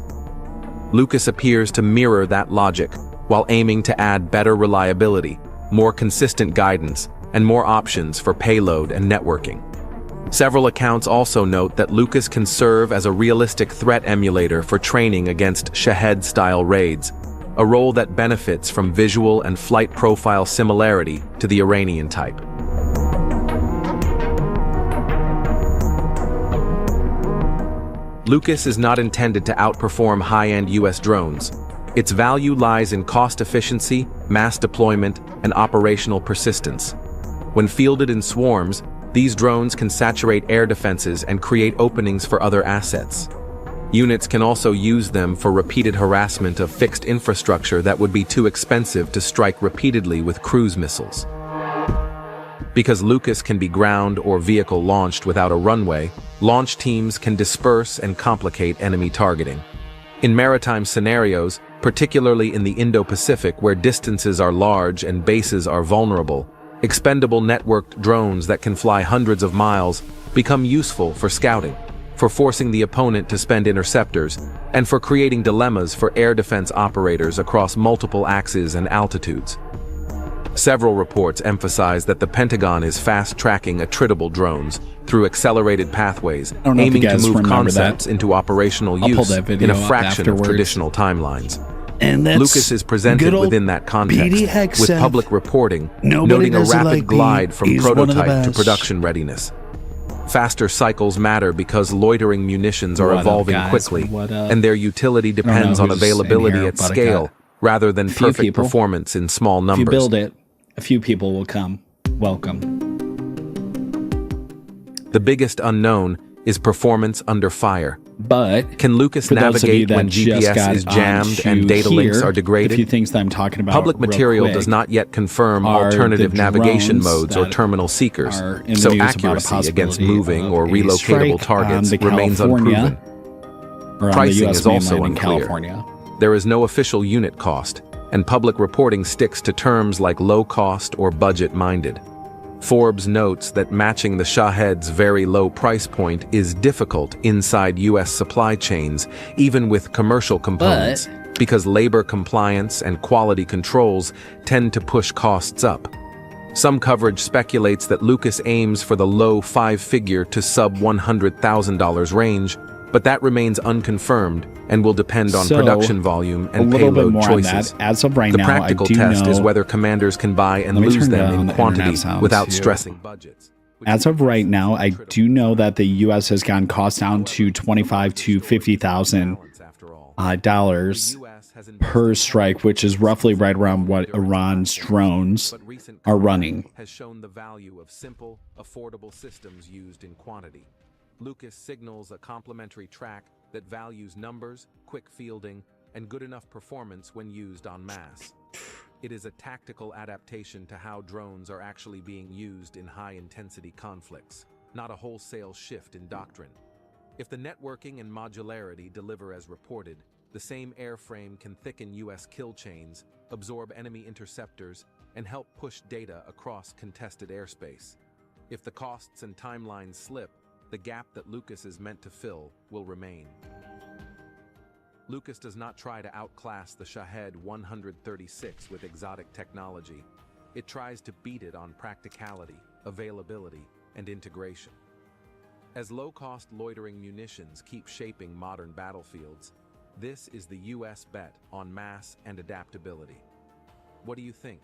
Lucas appears to mirror that logic while aiming to add better reliability, more consistent guidance, and more options for payload and networking. Several accounts also note that Lucas can serve as a realistic threat emulator for training against Shahed-style raids, a role that benefits from visual and flight profile similarity to the Iranian type. Lucas is not intended to outperform high-end U.S. drones. Its value lies in cost efficiency, mass deployment, and operational persistence. When fielded in swarms, these drones can saturate air defenses and create openings for other assets. Units can also use them for repeated harassment of fixed infrastructure that would be too expensive to strike repeatedly with cruise missiles. Because Lucas can be ground or vehicle launched without a runway, launch teams can disperse and complicate enemy targeting. In maritime scenarios, particularly in the Indo-Pacific where distances are large and bases are vulnerable, expendable networked drones that can fly hundreds of miles become useful for scouting, for forcing the opponent to spend interceptors, and for creating dilemmas for air defense operators across multiple axes and altitudes. Several reports emphasize that the Pentagon is fast-tracking attritable drones through accelerated pathways, aiming to move concepts into operational use in a fraction of traditional timelines. And Lucas is presented within that context, with public reporting noting a rapid glide from prototype to production readiness. Faster cycles matter because loitering munitions are evolving quickly, and their utility depends on availability at scale rather than perfect performance in small numbers. If you build it, a few people will come. Welcome. The biggest unknown is performance under fire. But can Lucas navigate when GPS is jammed and data links are degraded? A few things that I'm talking about. Public material does not yet confirm alternative navigation modes or terminal seekers, so accuracy against moving or relocatable targets remains unproven. Pricing is also unclear. There is no official unit cost, and public reporting sticks to terms like low cost or budget-minded. Forbes notes that matching the Shahed's very low price point is difficult inside U.S. supply chains, even with commercial components, because labor compliance and quality controls tend to push costs up. Some coverage speculates that Lucas aims for the low five-figure to sub-$100,000 range, but that remains unconfirmed and will depend on production volume and payload choices. As of right the now, practical test is whether commanders can buy and lose them in quantity without stressing budgets. As of right now, I do know that the U.S. has gotten costs down to $25,000 to $50,000 per strike, which is roughly right around what Iran's drones are running. Has shown the value of simple, affordable systems used in quantity. Lucas signals a complementary track that values numbers, quick fielding, and good enough performance when used en masse. It is a tactical adaptation to how drones are actually being used in high-intensity conflicts, not a wholesale shift in doctrine. If the networking and modularity deliver as reported, the same airframe can thicken U.S. kill chains, absorb enemy interceptors, and help push data across contested airspace. If the costs and timelines slip, the gap that Lucas is meant to fill will remain. Lucas does not try to outclass the Shahed 136 with exotic technology. It tries to beat it on practicality, availability, and integration. As low-cost loitering munitions keep shaping modern battlefields, this is the U.S. bet on mass and adaptability. What do you think?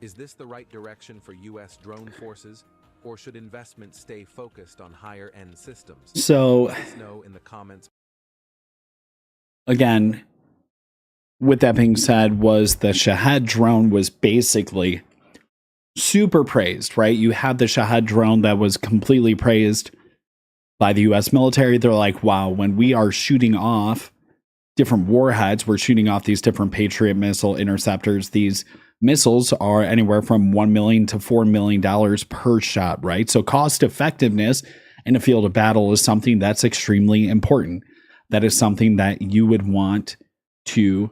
Is this the right direction for U.S. drone forces, or should investment stay focused on higher-end systems? So, let us know in the comments. Again, with that being said, was the Shahed drone was basically super praised, right? You had the Shahed drone that was completely praised by the U.S. military. They're like, wow, when we are shooting off different warheads, we're shooting off these different Patriot missile interceptors. These missiles are anywhere from $1 million to $4 million per shot, right? So cost effectiveness in a field of battle is something that's extremely important. That is something that you would want to,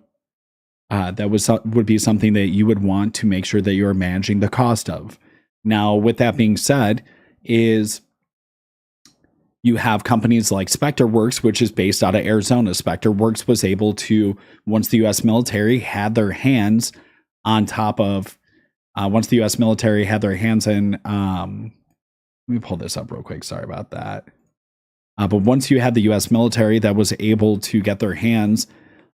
would be something that you would want to make sure that you're managing the cost of. Now, with that being said, is you have companies like SpectreWorks, which is based out of Arizona. SpectreWorks was able to, once the U.S. military had their hands on top of, once the U.S. military had their hands in, let me pull this up real quick. Sorry about that. But once you had the U.S. military that was able to get their hands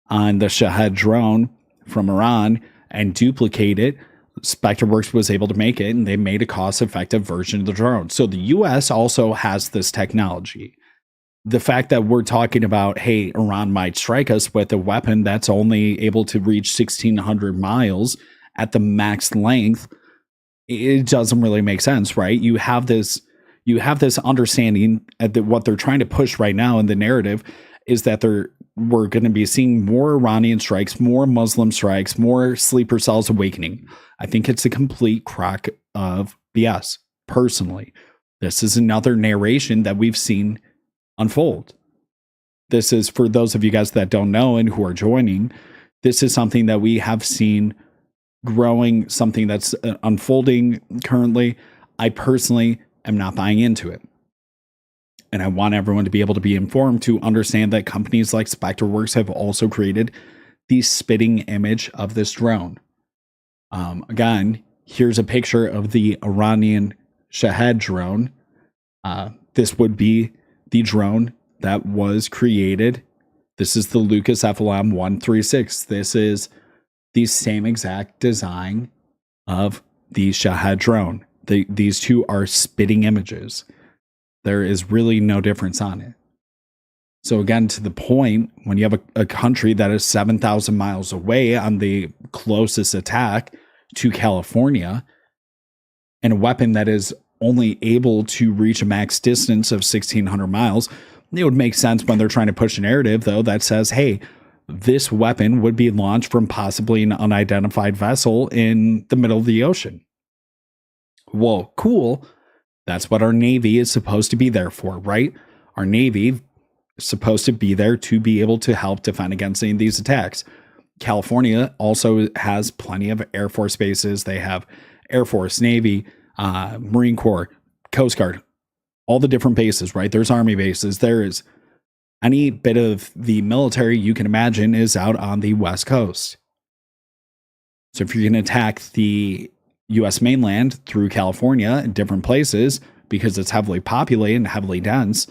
on the Shahed drone from Iran and duplicate it, SpectreWorks was able to make it, and they made a cost-effective version of the drone. So the U.S. also has this technology. The fact that we're talking about, hey, Iran might strike us with a weapon that's only able to reach 1,600 miles at the max length, it doesn't really make sense, right? You have this understanding that what they're trying to push right now in the narrative is that we're going to be seeing more Iranian strikes, more Muslim strikes, more sleeper cells awakening. I think it's a complete crock of BS, personally. This is another narration that we've seen unfold. This is, for those of you guys that don't know and who are joining, this is something that we have seen growing, something that's unfolding currently. I personally am not buying into it. And I want everyone to be able to be informed to understand that companies like SpectreWorks have also created the spitting image of this drone. Again, here's a picture of the Iranian Shahed drone. This would be the drone that was created. This is the Lucas FLM 136. This is the same exact design of the Shahed drone. These two are spitting images. There is really no difference on it. So again, to the point, when you have a country that is 7,000 miles away on the closest attack to California, and a weapon that is only able to reach a max distance of 1,600 miles, it would make sense when they're trying to push a narrative, though, that says, hey, this weapon would be launched from possibly an unidentified vessel in the middle of the ocean. Well, cool. That's what our Navy is supposed to be there for, right? Our Navy is supposed to be there to be able to help defend against any of these attacks. California also has plenty of Air Force bases. They have Air Force, Navy, Marine Corps, Coast Guard, all the different bases, right? There's Army bases. There is any bit of the military you can imagine is out on the West Coast. So if you're going to attack the US mainland through California and different places because it's heavily populated and heavily dense,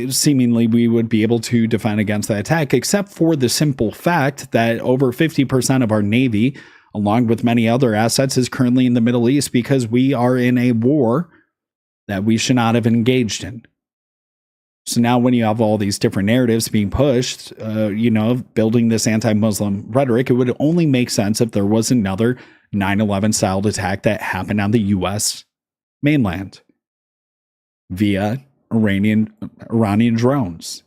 seemingly we would be able to defend against that attack, except for the simple fact that over 50% of our Navy, along with many other assets, is currently in the Middle East because we are in a war that we should not have engaged in. So now when you have all these different narratives being pushed, building this anti-Muslim rhetoric, it would only make sense if there was another 9/11 style attack that happened on the US mainland via Iranian drones.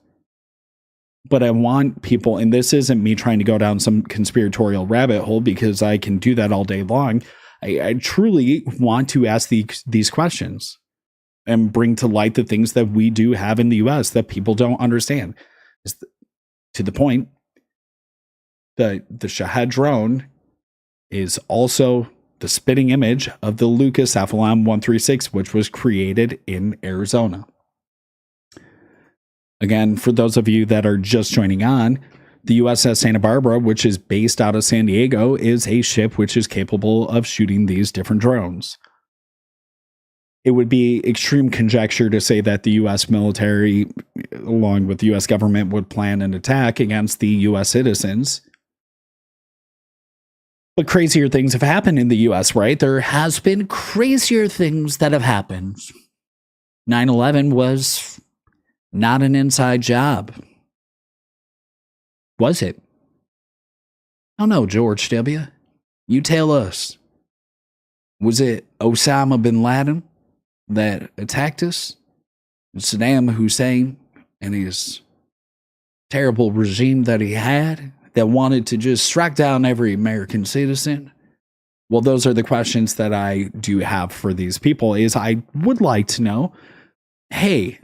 But I want people, and this isn't me trying to go down some conspiratorial rabbit hole because I can do that all day long. I truly want to ask these questions and bring to light the things that we do have in the US that people don't understand. To the point, the Shahed drone is also the spitting image of the Lucas FLM-136, which was created in Arizona. Again, for those of you that are just joining on, the u.s.a. Santa Barbara, which is based out of San Diego, is a ship which is capable of shooting these different drones. It would be extreme conjecture to say that the U.S. military, along with the U.S. government, would plan an attack against the U.S. citizens. But crazier things have happened in the U.S., right? There has been crazier things that have happened. 9/11 was not an inside job. Was it? I don't know, George W. You tell us. Was it Osama bin Laden that attacked us? Saddam Hussein and his terrible regime that he had that wanted to just strike down every American citizen? Well, those are the questions that I do have for these people. Is I would like to know, hey,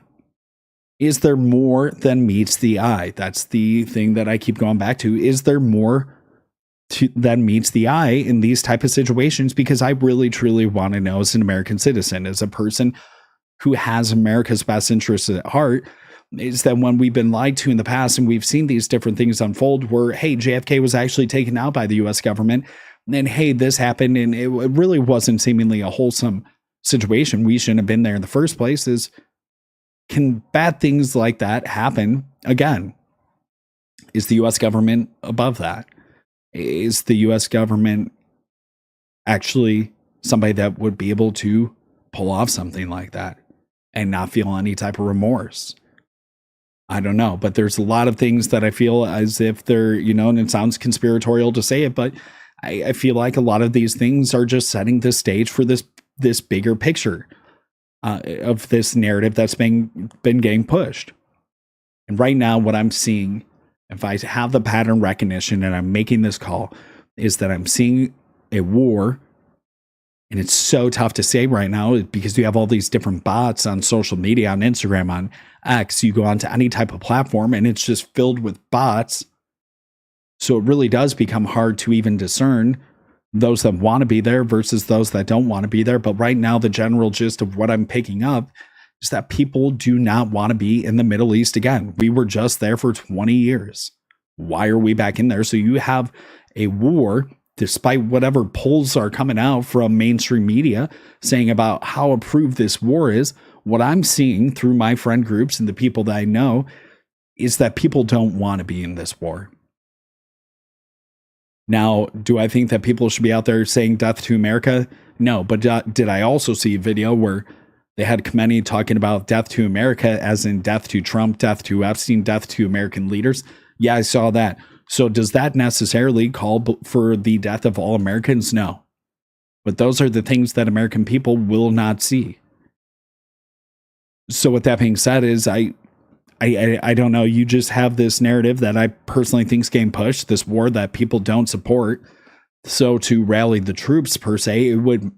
is there more than meets the eye? That's the thing that I keep going back to. Is there more than meets the eye in these type of situations? Because I really, truly want to know, as an American citizen, as a person who has America's best interests at heart, is that when we've been lied to in the past and we've seen these different things unfold where, hey, JFK was actually taken out by the U.S. government, and hey, this happened, and it really wasn't seemingly a wholesome situation. We shouldn't have been there in the first place. Can bad things like that happen again? Is the U.S. government above that? Is the U.S. government actually somebody that would be able to pull off something like that and not feel any type of remorse? I don't know, but there's a lot of things that I feel as if they're, and it sounds conspiratorial to say it, but I feel like a lot of these things are just setting the stage for this bigger picture of this narrative that's been getting pushed. And right now, what I'm seeing, if I have the pattern recognition and I'm making this call, is that I'm seeing a war. And it's so tough to say right now because you have all these different bots on social media, on Instagram, on X. You go onto any type of platform and it's just filled with bots. So it really does become hard to even discern those that want to be there versus those that don't want to be there. But right now, the general gist of what I'm picking up is that people do not want to be in the Middle East again. We were just there for 20 years. Why are we back in there? So you have a war, despite whatever polls are coming out from mainstream media saying about how approved this war is. What I'm seeing through my friend groups and the people that I know is that people don't want to be in this war. Now, do I think that people should be out there saying death to America? No, but did I also see a video where they had Khamenei talking about death to America as in death to Trump, death to Epstein, death to American leaders? Yeah, I saw that. So does that necessarily call for the death of all Americans? No. But those are the things that American people will not see. So with that being said, is I don't know. You just have this narrative that I personally think is getting pushed, this war that people don't support. So to rally the troops per se, it would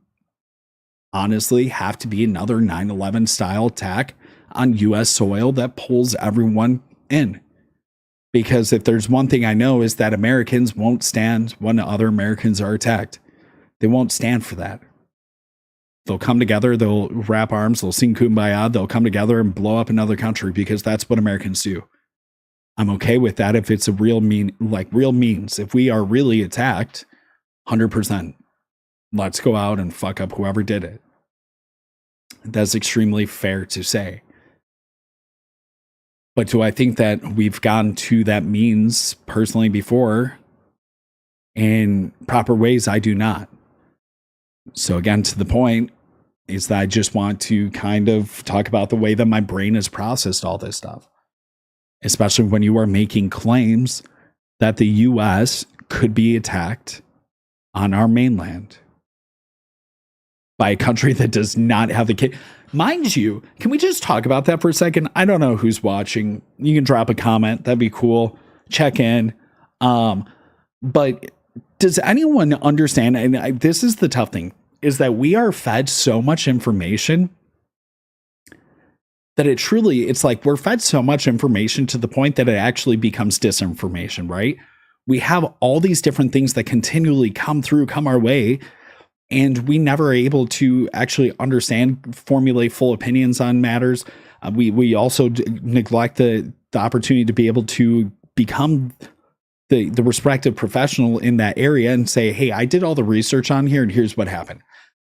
honestly have to be another 9/11 style attack on U.S. soil that pulls everyone in. Because if there's one thing I know is that Americans won't stand when other Americans are attacked. They won't stand for that. They'll come together, they'll wrap arms, they'll sing Kumbaya, they'll come together and blow up another country because that's what Americans do. I'm okay with that if it's a real means. If we are really attacked, 100%, let's go out and fuck up whoever did it. That's extremely fair to say. But do I think that we've gone to that means personally before in proper ways? I do not. So again, to the point is that I just want to kind of talk about the way that my brain has processed all this stuff, especially when you are making claims that the U.S. could be attacked on our mainland by a country that does not have the mind you. Can we just talk about that for a second? I don't know who's watching. You can drop a comment. That'd be cool. Check in. But does anyone understand? And this is the tough thing, is that we are fed so much information that it's like we're fed so much information to the point that it actually becomes disinformation, right? We have all these different things that continually come our way, and we never are able to actually understand, formulate full opinions on matters. We also neglect the opportunity to be able to become the respective professional in that area and say, hey, I did all the research on here and here's what happened.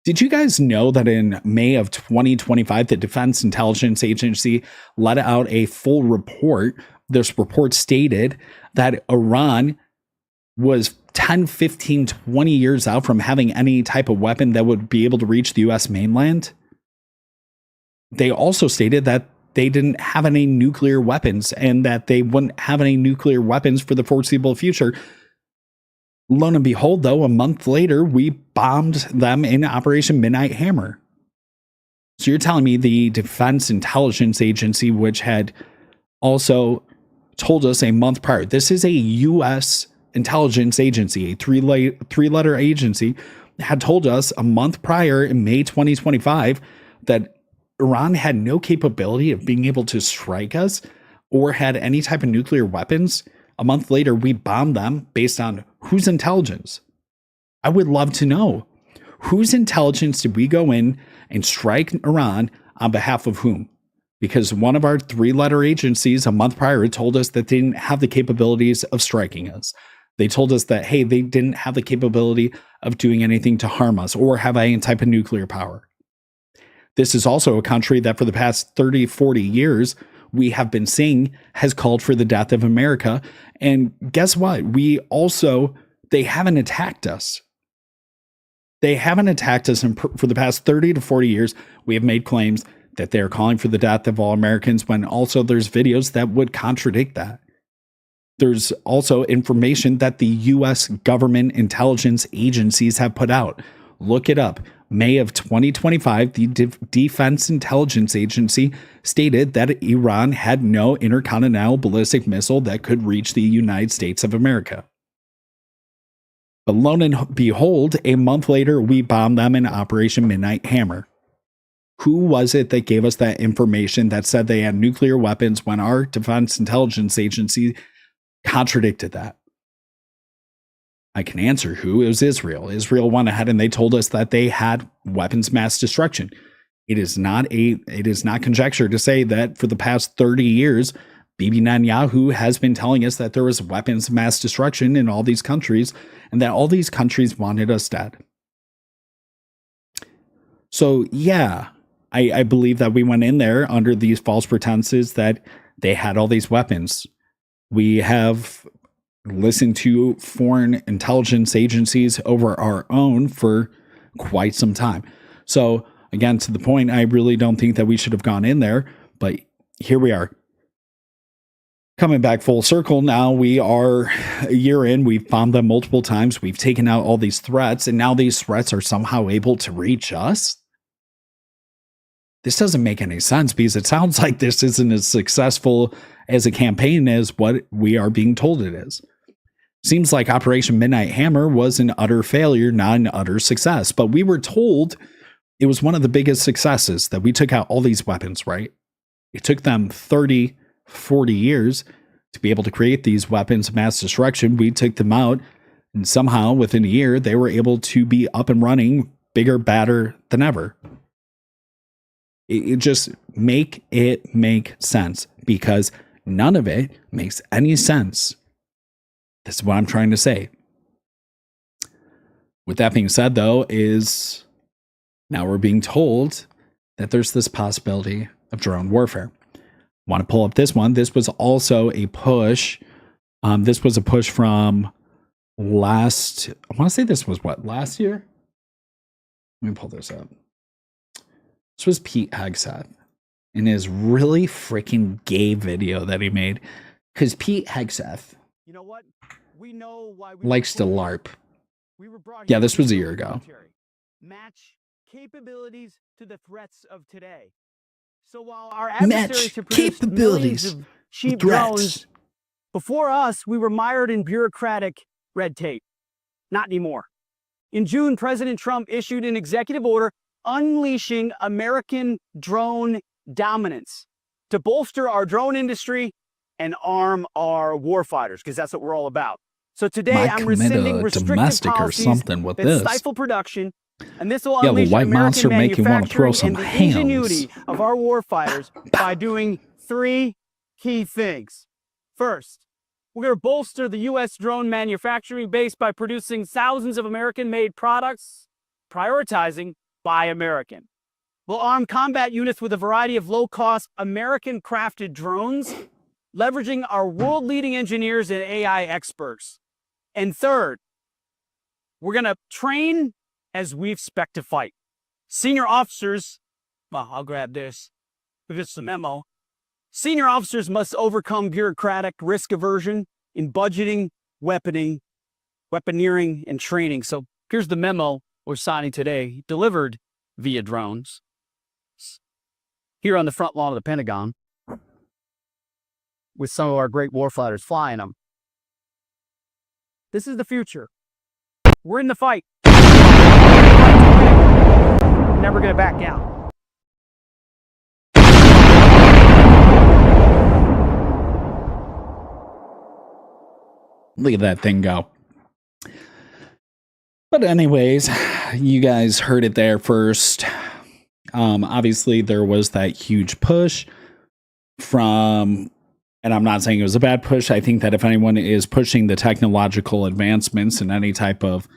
Did you guys know that in May of 2025, the Defense Intelligence Agency let out a full report? This report stated that Iran was 10, 15, 20 years out from having any type of weapon that would be able to reach the U.S. mainland. They also stated that they didn't have any nuclear weapons and that they wouldn't have any nuclear weapons for the foreseeable future. Lo and behold, though, a month later, we bombed them in Operation Midnight Hammer. So you're telling me the Defense Intelligence Agency, which had also told us a month prior, this is a U.S. intelligence agency, a three-letter agency, had told us a month prior in May 2025 that Iran had no capability of being able to strike us or had any type of nuclear weapons. A month later, we bombed them based on whose intelligence? I would love to know. Whose intelligence did we go in and strike Iran on behalf of whom? Because one of our three-letter agencies a month prior told us that they didn't have the capabilities of striking us. They told us that, hey, they didn't have the capability of doing anything to harm us or have any type of nuclear power. This is also a country that for the past 30, 40 years, we have been seeing has called for the death of America. And guess what? They haven't attacked us. They haven't attacked us. And for the past 30 to 40 years, we have made claims that they're calling for the death of all Americans when also there's videos that would contradict that. There's also information that the U.S. government intelligence agencies have put out. Look it up. May of 2025, the Defense Intelligence Agency stated that Iran had no intercontinental ballistic missile that could reach the United States of America. But lo and behold, a month later, we bombed them in Operation Midnight Hammer. Who was it that gave us that information that said they had nuclear weapons when our Defense Intelligence Agency contradicted that? I can answer who. It was Israel. Israel went ahead and they told us that they had weapons of mass destruction. It is not conjecture to say that for the past 30 years, Bibi Netanyahu has been telling us that there was weapons of mass destruction in all these countries and that all these countries wanted us dead. So yeah, I believe that we went in there under these false pretenses that they had all these weapons. We have listened to foreign intelligence agencies over our own for quite some time. So again, to the point, I really don't think that we should have gone in there, but here we are. Coming back full circle, now we are a year in, we've bombed them multiple times, we've taken out all these threats, and now these threats are somehow able to reach us? This doesn't make any sense because it sounds like this isn't as successful as a campaign as what we are being told it is. Seems like Operation Midnight Hammer was an utter failure, not an utter success. But we were told it was one of the biggest successes that we took out all these weapons, right? It took them 30, 40 years to be able to create these weapons of mass destruction. We took them out, and somehow within a year, they were able to be up and running bigger, badder than ever. It just make sense, because none of it makes any sense. This is what I'm trying to say. With that being said, though, is now we're being told that there's this possibility of drone warfare. Want to pull up this one? This was also a push. This was a push from last. I want to say this was what, last year? Let me pull this up. This was Pete Hegseth in his really freaking gay video that he made. Because Pete Hegseth, you know what? We know why likes to LARP. We were brought yeah, this was a year ago. Match capabilities to the threats of today. So while our adversaries have produced millions of cheap drones, before us, we were mired in bureaucratic red tape. Not anymore. In June, President Trump issued an executive order unleashing American drone dominance to bolster our drone industry and arm our warfighters, because that's what we're all about. So today I'm rescinding restrictive policies that stifle production, and this will unleash American manufacturing and the ingenuity of our warfighters by doing three key things. First, we're going to bolster the U.S. drone manufacturing base by producing thousands of American-made products, prioritizing Buy American. We'll arm combat units with a variety of low-cost, American-crafted drones, leveraging our world-leading engineers and AI experts. And third, we're going to train as we expect to fight. Senior officers, well, I'll grab this. This is the memo. Senior officers must overcome bureaucratic risk aversion in budgeting, weaponeering, and training. So here's the memo we're signing today, delivered via drones here on the front lawn of the Pentagon with some of our great warfighters flying them. This is the future. We're in the fight. Never going to back down. Look at that thing go. But anyways, you guys heard it there first. Obviously, there was that huge push from, and I'm not saying it was a bad push. I think that if anyone is pushing the technological advancements in any type of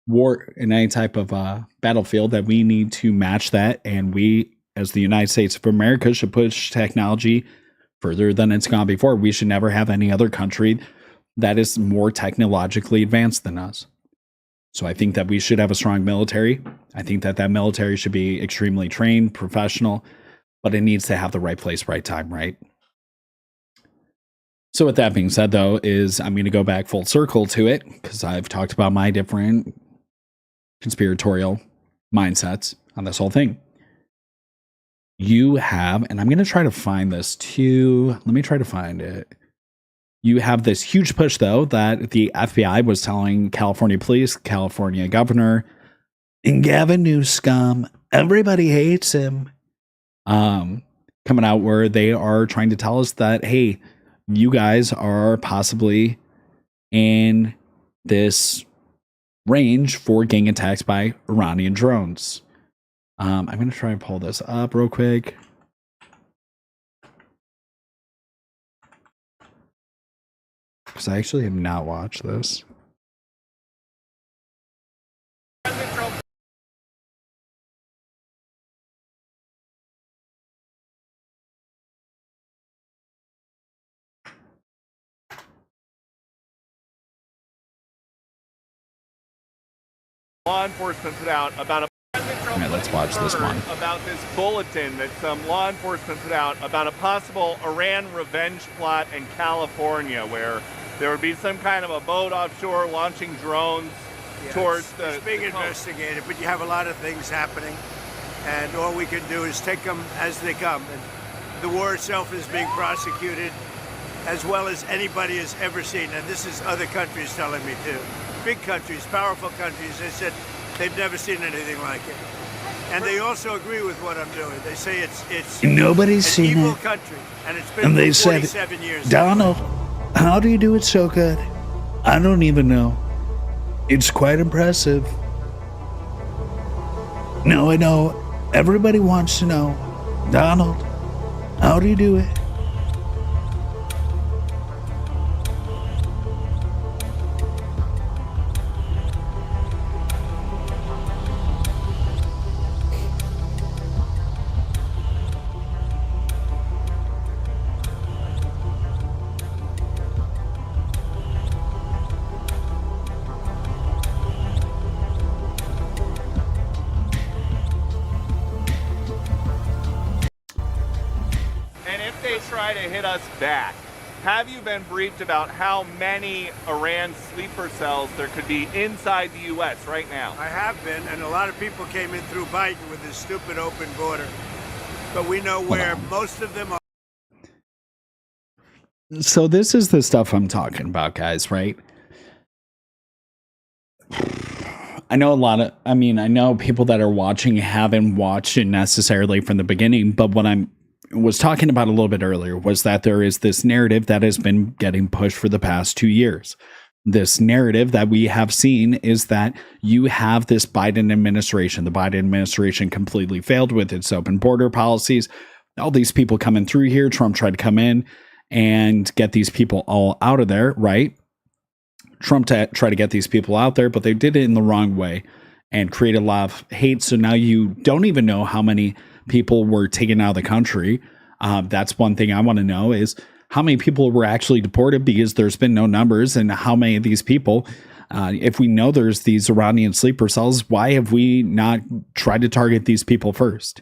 war, in any type of battlefield, that we need to match that. And we, as the United States of America, should push technology further than it's gone before. We should never have any other country that is more technologically advanced than us. So I think that we should have a strong military. I think that that military should be extremely trained, professional, but it needs to have the right place, right time, right? So with that being said, though, is I'm going to go back full circle to it, because I've talked about my different conspiratorial mindsets on this whole thing. You have, and I'm going to try to find this too. Let me try to find it. You have this huge push, though, that the FBI was telling California police, California governor, and Gavin Newsom, everybody hates him, coming out where they are trying to tell us that, hey, you guys are possibly in this range for gang attacks by Iranian drones. I'm going to try and pull this up real quick. Because I actually have not watched this. Law enforcement put out about let's watch this one. About this bulletin that some law enforcement put out about a possible Iran revenge plot in California, where there would be some kind of a boat offshore launching drones towards the. It's being investigated, but you have a lot of things happening, and all we can do is take them as they come. And the war itself is being prosecuted as well as anybody has ever seen, and this is other countries telling me too. Big countries, powerful countries, they said they've never seen anything like it. And they also agree with what I'm doing. They say it's nobody's seen evil it. Country, and it's been and they 47 said, years. Donald, how do you do it so good? I don't even know. It's quite impressive. No, I know. Everybody wants to know. Donald, how do you do it? They try to hit us back. Have you been briefed about how many Iran sleeper cells there could be inside the U.S. right now? I have been, and a lot of people came in through Biden with this stupid open border. But we know where most of them are. So this is the stuff I'm talking about, guys, right? I know I know people that are watching haven't watched it necessarily from the beginning, but what I was talking about a little bit earlier was that there is this narrative that has been getting pushed for the past 2 years. This narrative that we have seen is that you have this Biden administration. The Biden administration completely failed with its open border policies. All these people coming through here, Trump tried to come in and get these people all out of there, right? Trump tried to get these people out there, but they did it in the wrong way and created a lot of hate. So now you don't even know how many people were taken out of the country. That's one thing I want to know is how many people were actually deported, because there's been no numbers, and how many of these people, if we know there's these Iranian sleeper cells, why have we not tried to target these people first?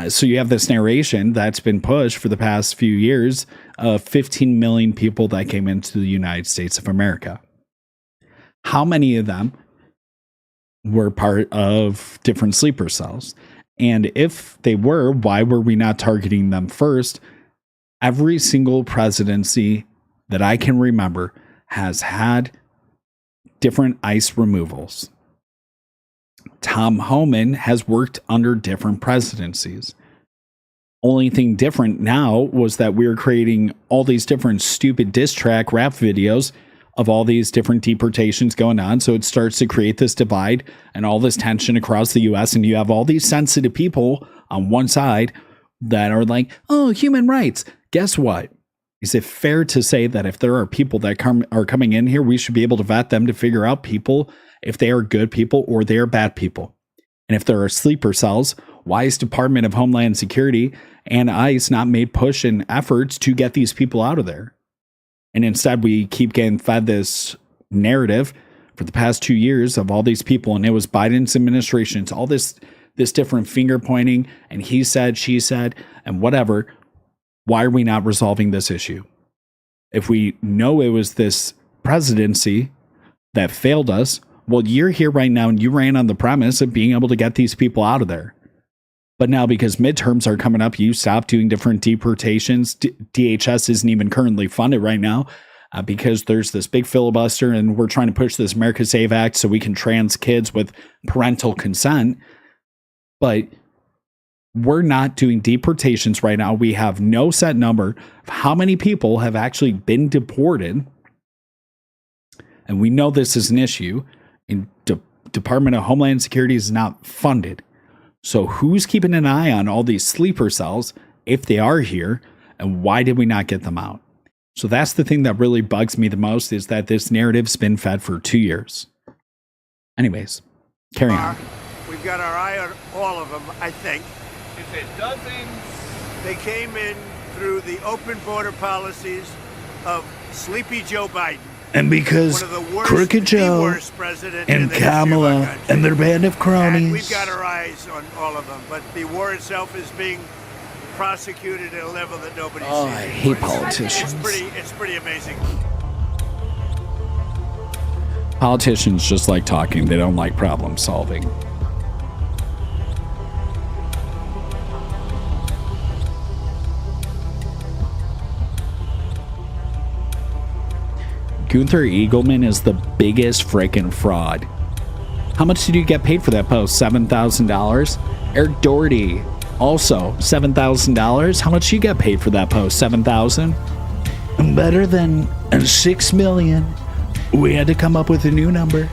So you have this narration that's been pushed for the past few years of 15 million people that came into the United States of America. How many of them were part of different sleeper cells? And if they were, why were we not targeting them first? Every single presidency that I can remember has had different ICE removals. Tom Homan has worked under different presidencies. Only thing different now was that we were creating all these different stupid diss track rap videos of all these different deportations going on. So it starts to create this divide and all this tension across the US. And you have all these sensitive people on one side that are like, oh, human rights. Guess what? Is it fair to say that if there are people that are coming in here, we should be able to vet them to figure out people, if they are good people or they are bad people? And if there are sleeper cells, why is Department of Homeland Security and ICE not made push and efforts to get these people out of there? And instead, we keep getting fed this narrative for the past 2 years of all these people. And it was Biden's administration. It's all this different finger pointing and he said, she said, and whatever. Why are we not resolving this issue? If we know it was this presidency that failed us, well, you're here right now and you ran on the premise of being able to get these people out of there. But now, because midterms are coming up, you stop doing different deportations. DHS isn't even currently funded right now because there's this big filibuster and we're trying to push this America Save Act so we can trans kids with parental consent. But we're not doing deportations right now. We have no set number of how many people have actually been deported. And we know this is an issue. And Department of Homeland Security is not funded. So who's keeping an eye on all these sleeper cells if they are here, and why did we not get them out? So that's the thing that really bugs me the most, is that this narrative's been fed for 2 years. Anyways, carry on. We've got our eye on all of them, I think. Is it dozens? They came in through the open border policies of Sleepy Joe Biden. And because Crooked Joe and Kamala and their band of cronies. And we've got our eyes on all of them, but the war itself is being prosecuted at a level that nobody sees. I hate politicians. It's pretty amazing. Politicians just like talking. They don't like problem solving. Gunther Eagleman is the biggest freaking fraud. How much did you get paid for that post? $7,000? Eric Doherty, also $7,000. How much did you get paid for that post? $7,000? Better than $6 million. We had to come up with a new number.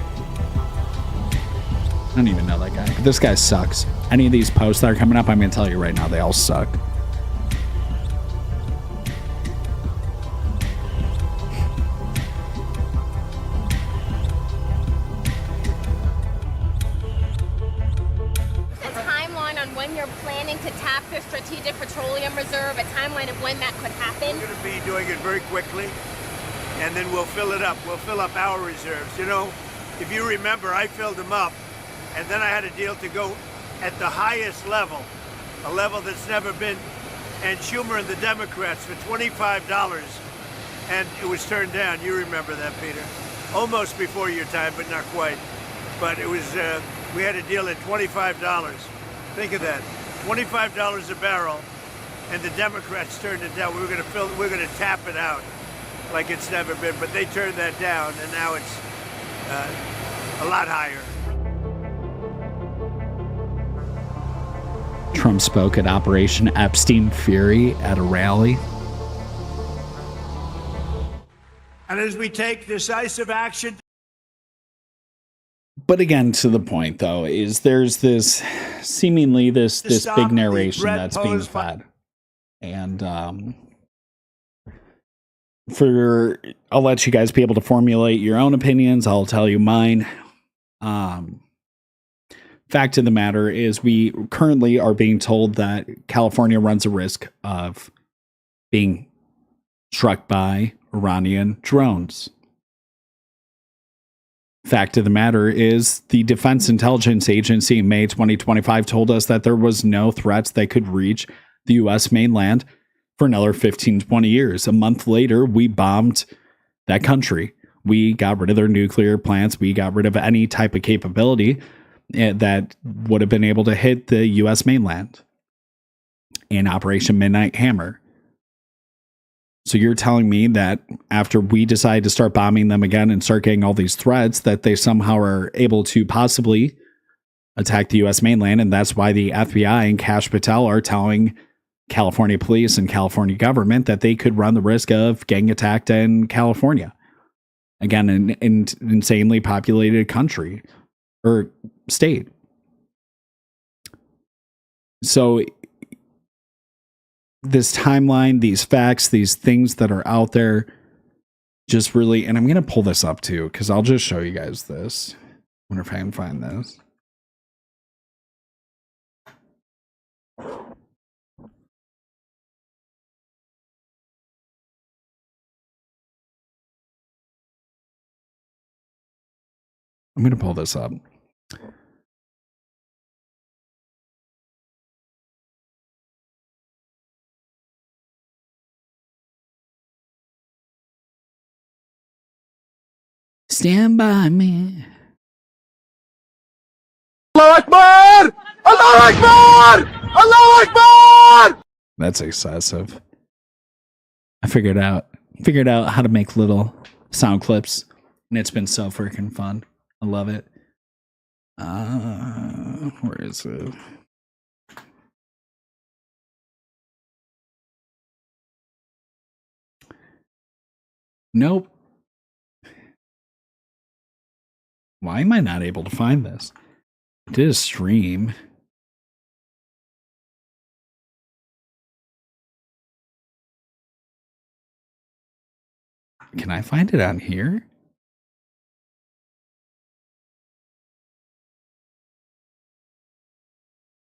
I don't even know that guy. This guy sucks. Any of these posts that are coming up, I'm going to tell you right now, they all suck. When you're planning to tap the Strategic Petroleum Reserve, a timeline of when that could happen? We're going to be doing it very quickly, and then we'll fill it up. We'll fill up our reserves. You know, if you remember, I filled them up, and then I had a deal to go at the highest level, a level that's never been, and Schumer and the Democrats for $25, and it was turned down. You remember that, Peter. Almost before your time, but not quite. But it was, we had a deal at $25. Think of that, $25 a barrel, and the Democrats turned it down. We're going to tap it out like it's never been, but they turned that down, and now it's a lot higher. Trump spoke at Operation Epstein Fury at a rally. And as we take decisive action. But again, to the point, though, is there's this seemingly this big narration that's being fed. And I'll let you guys be able to formulate your own opinions. I'll tell you mine. Fact of the matter is we currently are being told that California runs a risk of being struck by Iranian drones. Fact of the matter is the Defense Intelligence Agency in May 2025 told us that there was no threats that could reach the U.S. mainland for another 15, 20 years. A month later, we bombed that country. We got rid of their nuclear plants. We got rid of any type of capability that would have been able to hit the U.S. mainland in Operation Midnight Hammer. So you're telling me that after we decide to start bombing them again and start getting all these threats, that they somehow are able to possibly attack the U.S. mainland, and that's why the FBI and Kash Patel are telling California police and California government that they could run the risk of getting attacked in California. Again, an insanely populated country or state. So this timeline, these facts, these things that are out there just really, and I'm going to pull this up too, because I'll just show you guys this. I wonder if I can find this. I'm going to pull this up. Stand by me. Allah Akbar! Allah Akbar! Allah Akbar! That's excessive. I figured out how to make little sound clips, and it's been so freaking fun. I love it. Where is it? Nope. Why am I not able to find this? I did a stream. Can I find it on here?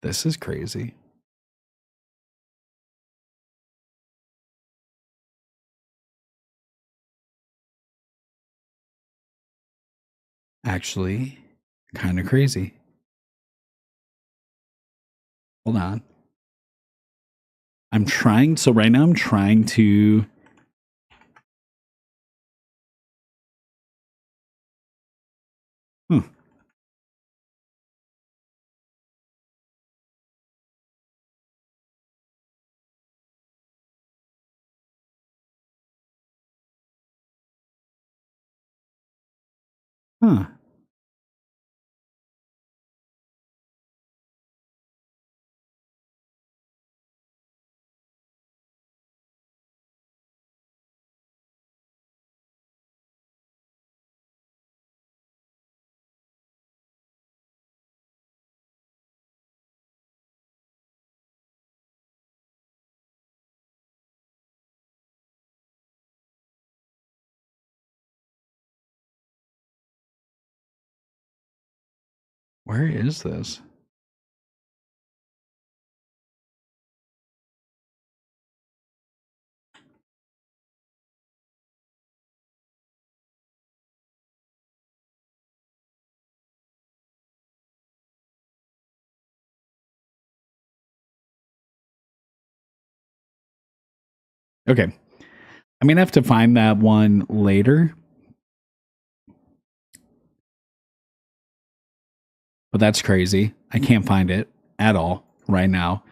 This is crazy. Actually, kind of crazy. Hold on. So right now I'm trying to Huh. Where is this? Okay. I'm going to have to find that one later. But that's crazy. I can't find it at all right now.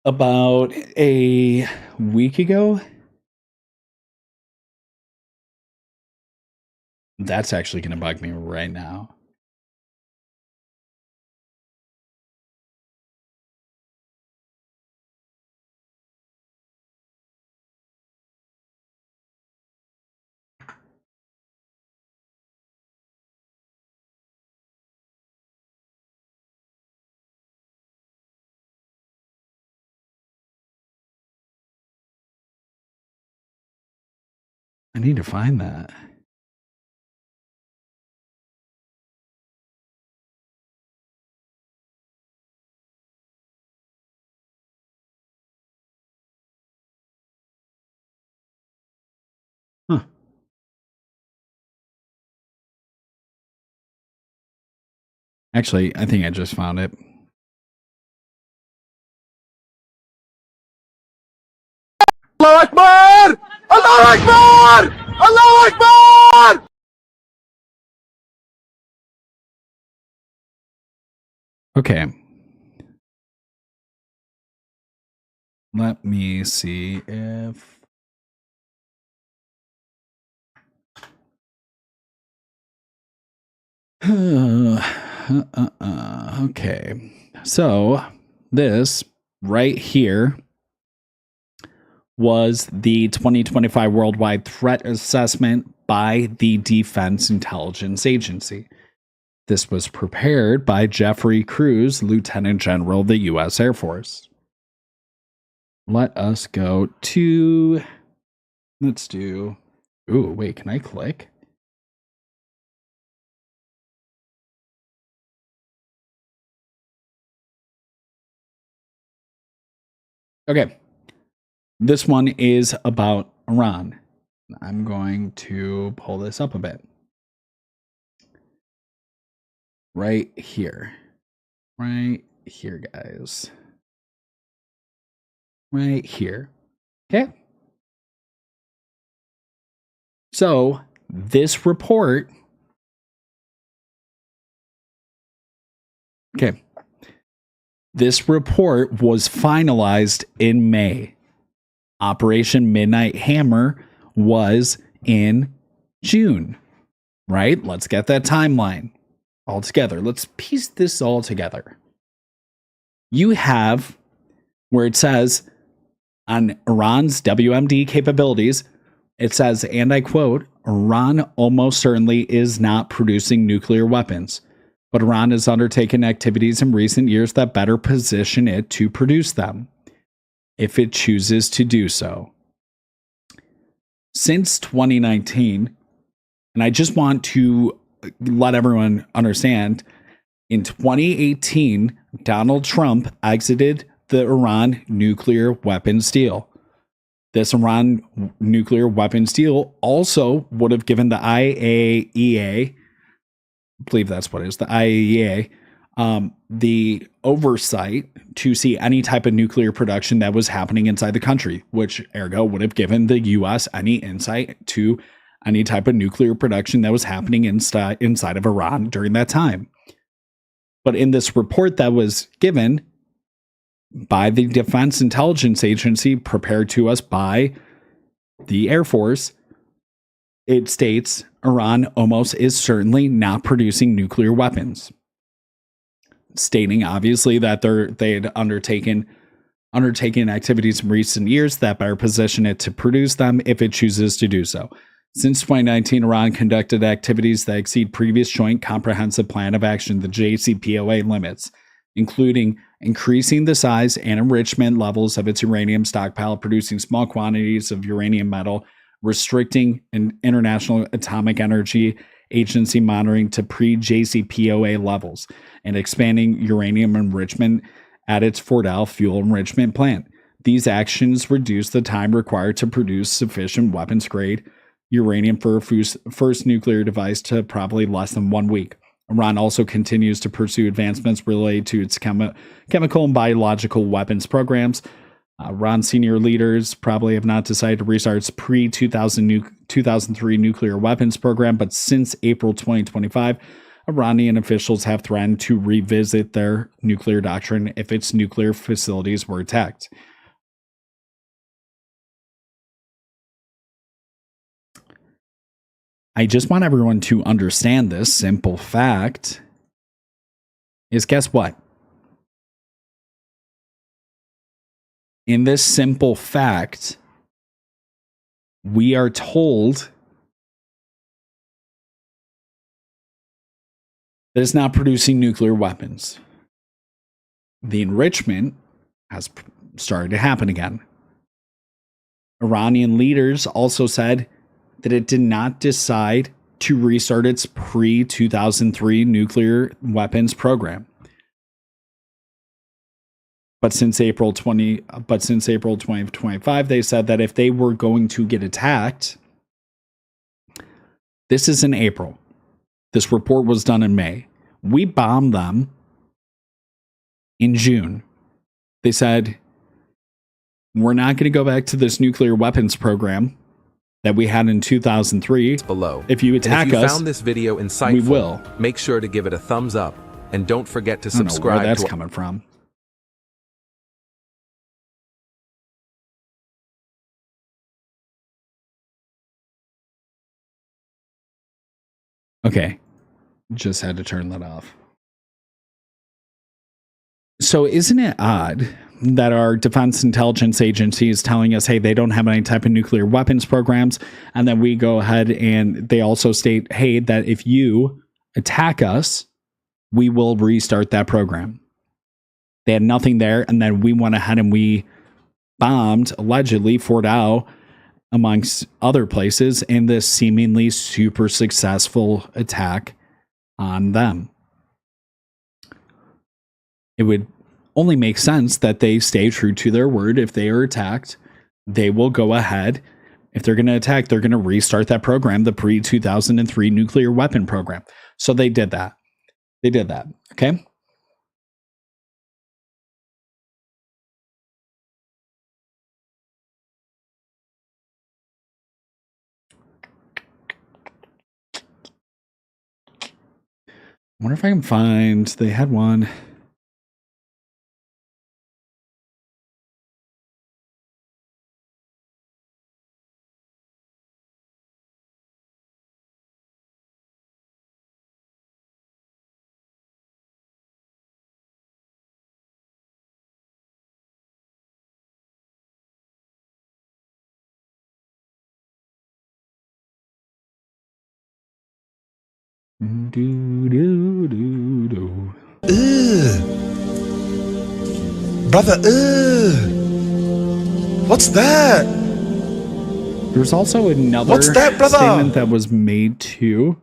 About a week ago, that's actually going to bug me right now. I need to find that. Huh. Actually, I think I just found it. Allah Akbar! Allah Akbar! Allah Akbar! Okay. Let me see if... Okay. So, this right here was the 2025 Worldwide Threat Assessment by the Defense Intelligence Agency. This was prepared by Jeffrey Cruz, Lieutenant General of the U.S. Air Force. Let us go to... Let's do... Ooh, wait, can I click? Okay. This one is about Iran. I'm going to pull this up a bit. Right here. Right here, guys. Right here. Okay. So, this report... Okay. This report was finalized in May. Operation Midnight Hammer was in June, right? Let's get that timeline all together. Let's piece this all together. You have where it says on Iran's WMD capabilities, it says, and I quote, Iran almost certainly is not producing nuclear weapons, but Iran has undertaken activities in recent years that better position it to produce them, if it chooses to do so. Since 2019, and I just want to let everyone understand, in 2018, Donald Trump exited the Iran nuclear weapons deal. This Iran nuclear weapons deal also would have given the IAEA, I believe that's what it is, the IAEA, the oversight to see any type of nuclear production that was happening inside the country, which ergo would have given the U.S. any insight to any type of nuclear production that was happening inside of Iran during that time. But in this report that was given by the Defense Intelligence Agency, prepared to us by the Air Force, it states Iran almost is certainly not producing nuclear weapons, stating obviously that they had undertaken activities in recent years that better position it to produce them if it chooses to do so. Since 2019, Iran conducted activities that exceed previous Joint Comprehensive Plan of Action, the JCPOA limits, including increasing the size and enrichment levels of its uranium stockpile, producing small quantities of uranium metal, restricting international atomic energy agency monitoring to pre-JCPOA levels and expanding uranium enrichment at its Fort-Al fuel enrichment plant. These actions reduce the time required to produce sufficient weapons-grade uranium for a first nuclear device to probably less than 1 week. Iran also continues to pursue advancements related to its chemical and biological weapons programs. Iran senior leaders probably have not decided to restart its pre-2003 nuclear weapons program, but since April 2025, Iranian officials have threatened to revisit their nuclear doctrine if its nuclear facilities were attacked. I just want everyone to understand this simple fact is, guess what? In this simple fact, we are told that it's not producing nuclear weapons. The enrichment has started to happen again. Iranian leaders also said that it did not decide to restart its pre-2003 nuclear weapons program. But since April 2025, they said that if they were going to get attacked, this is in April. This report was done in May. We bombed them in June. They said, we're not going to go back to this nuclear weapons program that we had in 2003. Below. If you attack and if you us, found this video insightful, we will. Make sure to give it a thumbs up and don't forget to I don't know subscribe. where that's to coming from. Okay. Just had to turn that off. So isn't it odd that our defense intelligence agency is telling us, hey, they don't have any type of nuclear weapons programs, and then we go ahead and they also state, hey, that if you attack us, we will restart that program. They had nothing there, and then we went ahead and we bombed, allegedly, Fort-Al, amongst other places, in this seemingly super successful attack on them. It would only make sense that they stay true to their word. If they are attacked, they will go ahead. If they're going to attack, they're going to restart that program, the pre-2003 nuclear weapon program. So they did that. They did that. Okay. I wonder if I can find, they had one. Brother, what's that? There's also another What's that, brother? statement that was made too,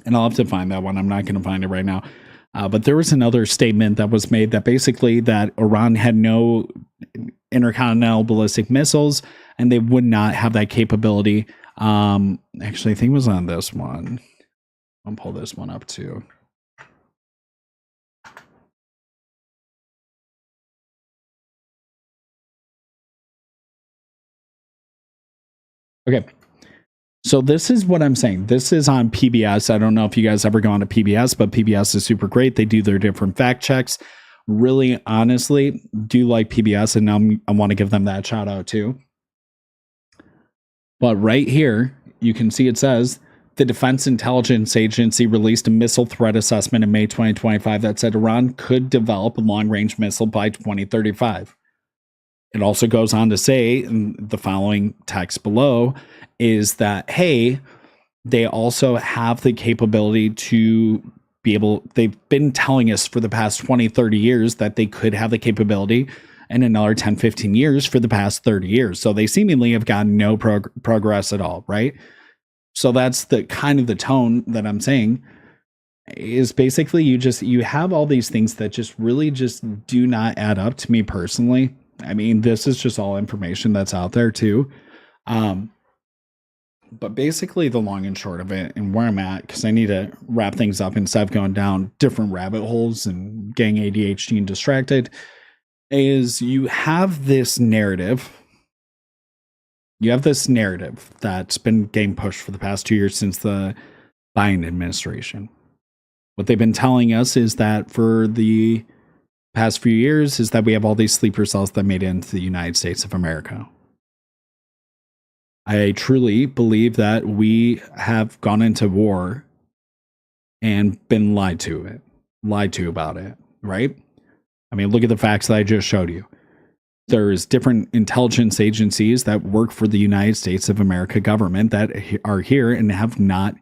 and I'll have to find that one. I'm not going to find it right now. But there was another statement that was made that basically that Iran had no intercontinental ballistic missiles and they would not have that capability. Actually, I think it was on this one. I'll pull this one up too. Okay. So this is what I'm saying. This is on PBS. I don't know if you guys ever go on to PBS, but PBS is super great. They do their different fact checks. Really, honestly, do like PBS, and I want to give them that shout out too. But right here, you can see it says the Defense Intelligence Agency released a missile threat assessment in May 2025 that said Iran could develop a long-range missile by 2035. It also goes on to say, in the following text below, is that, hey, they also have the capability to be able, they've been telling us for the past 20, 30 years that they could have the capability, and another 10, 15 years for the past 30 years. So they seemingly have gotten no progress at all, right? So that's the kind of the tone that I'm saying is basically you have all these things that just really just do not add up to me personally. I mean, this is just all information that's out there too. Um, but basically the long and short of it and where I'm at, because I need to wrap things up instead of going down different rabbit holes and getting ADHD and distracted, is you have this narrative. You have this narrative that's been getting pushed for the past 2 years since the Biden administration. What they've been telling us is that for the past few years is that we have all these sleeper cells that made it into the United States of America. I truly believe that we have gone into war and been lied to about it, right? I mean, look at the facts that I just showed you. There's different intelligence agencies that work for the United States of America government that are here and have not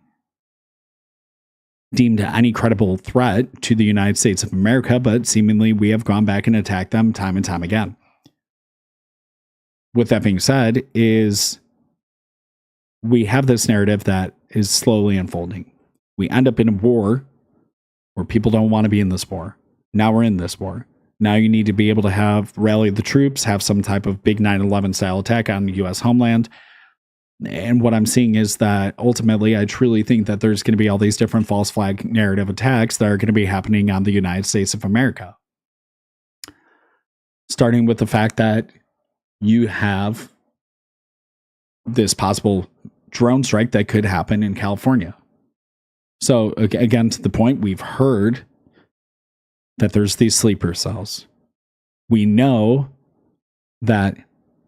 deemed any credible threat to the United States of America, but seemingly we have gone back and attacked them time and time again. With that being said, is we have this narrative that is slowly unfolding. We end up in a war where people don't want to be in this war. Now we're in this war. Now you need to be able to have rally the troops, have some type of big 9/11 style attack on the U.S. homeland. And what I'm seeing is that ultimately, I truly think that there's going to be all these different false flag narrative attacks that are going to be happening on the United States of America. Starting with the fact that you have this possible drone strike that could happen in California. So again, to the point, we've heard that there's these sleeper cells. We know that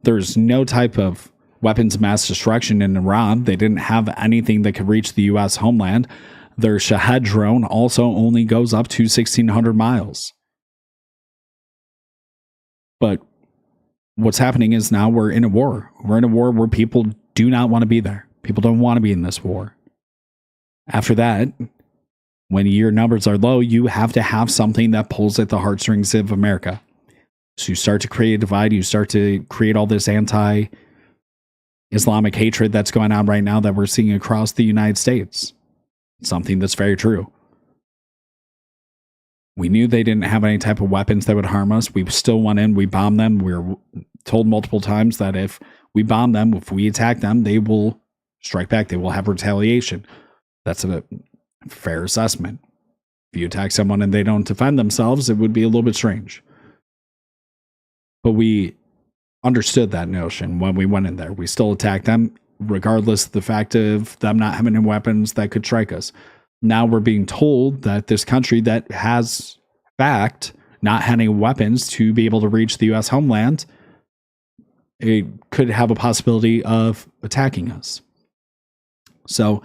there's no type of weapons of mass destruction in Iran. They didn't have anything that could reach the U.S. homeland. Their Shahed drone also only goes up to 1,600 miles. But what's happening is now we're in a war. We're in a war where people do not want to be there. People don't want to be in this war. After that, when your numbers are low, you have to have something that pulls at the heartstrings of America. So you start to create a divide. You start to create all this anti-Islamic hatred that's going on right now that we're seeing across the United States. Something that's very true. We knew they didn't have any type of weapons that would harm us. We still went in, we bombed them. We were told multiple times that if we bomb them, if we attack them, they will strike back. They will have retaliation. That's a fair assessment. If you attack someone and they don't defend themselves, it would be a little bit strange. But we understood that notion when we went in there. We still attacked them, regardless of the fact of them not having any weapons that could strike us. Now we're being told that this country that has, fact, not had any weapons to be able to reach the U.S. homeland, it could have a possibility of attacking us. So,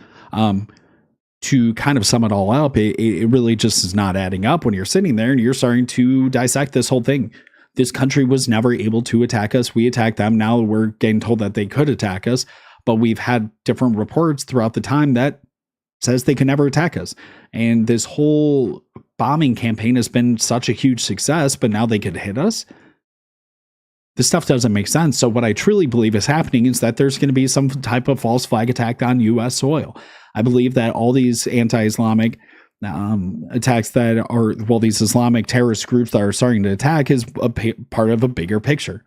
to kind of sum it all up, it really just is not adding up when you're sitting there and you're starting to dissect this whole thing. This country was never able to attack us. We attacked them. Now we're getting told that they could attack us, but we've had different reports throughout the time that says they can never attack us. And this whole bombing campaign has been such a huge success, but now they could hit us. This stuff doesn't make sense. So what I truly believe is happening is that there's going to be some type of false flag attack on U.S. soil. I believe that all these anti-Islamic attacks that are, well, these Islamic terrorist groups that are starting to attack is a part of a bigger picture.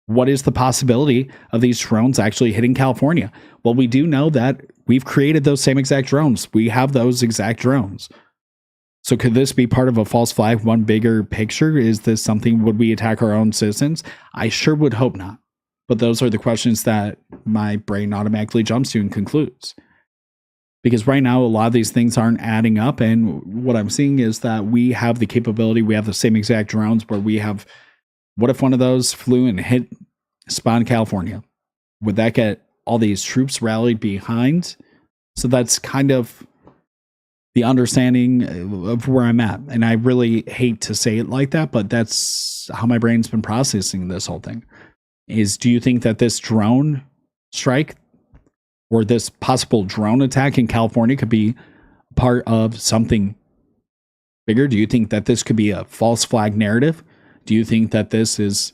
What is the possibility of these drones actually hitting California? Well, we do know that we've created those same exact drones. We have those exact drones. So could this be part of a false flag, one bigger picture? Is this something, would we attack our own citizens? I sure would hope not. But those are the questions that my brain automatically jumps to and concludes. Because right now, a lot of these things aren't adding up. And what I'm seeing is that we have the capability, we have the same exact drones where we have, what if one of those flew and hit Spawn, California? Would that get all these troops rallied behind? So that's kind of the understanding of where I'm at. And I really hate to say it like that, but that's how my brain's been processing this whole thing. Is, do you think that this drone strike or this possible drone attack in California could be part of something bigger? Do you think that this could be a false flag narrative? Do you think that this is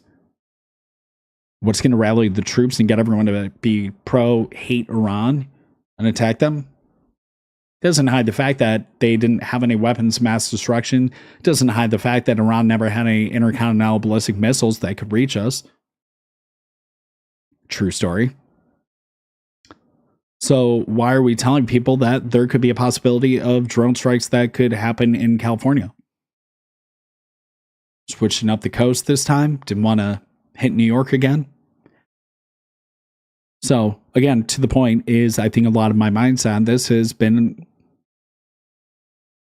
what's going to rally the troops and get everyone to be pro-hate Iran and attack them. Doesn't hide the fact that they didn't have any weapons of mass destruction. Doesn't hide the fact that Iran never had any intercontinental ballistic missiles that could reach us. True story. So why are we telling people that there could be a possibility of drone strikes that could happen in California? Switching up the coast this time. Didn't want to hit New York again. So again, to the point is, I think a lot of my mindset on this has been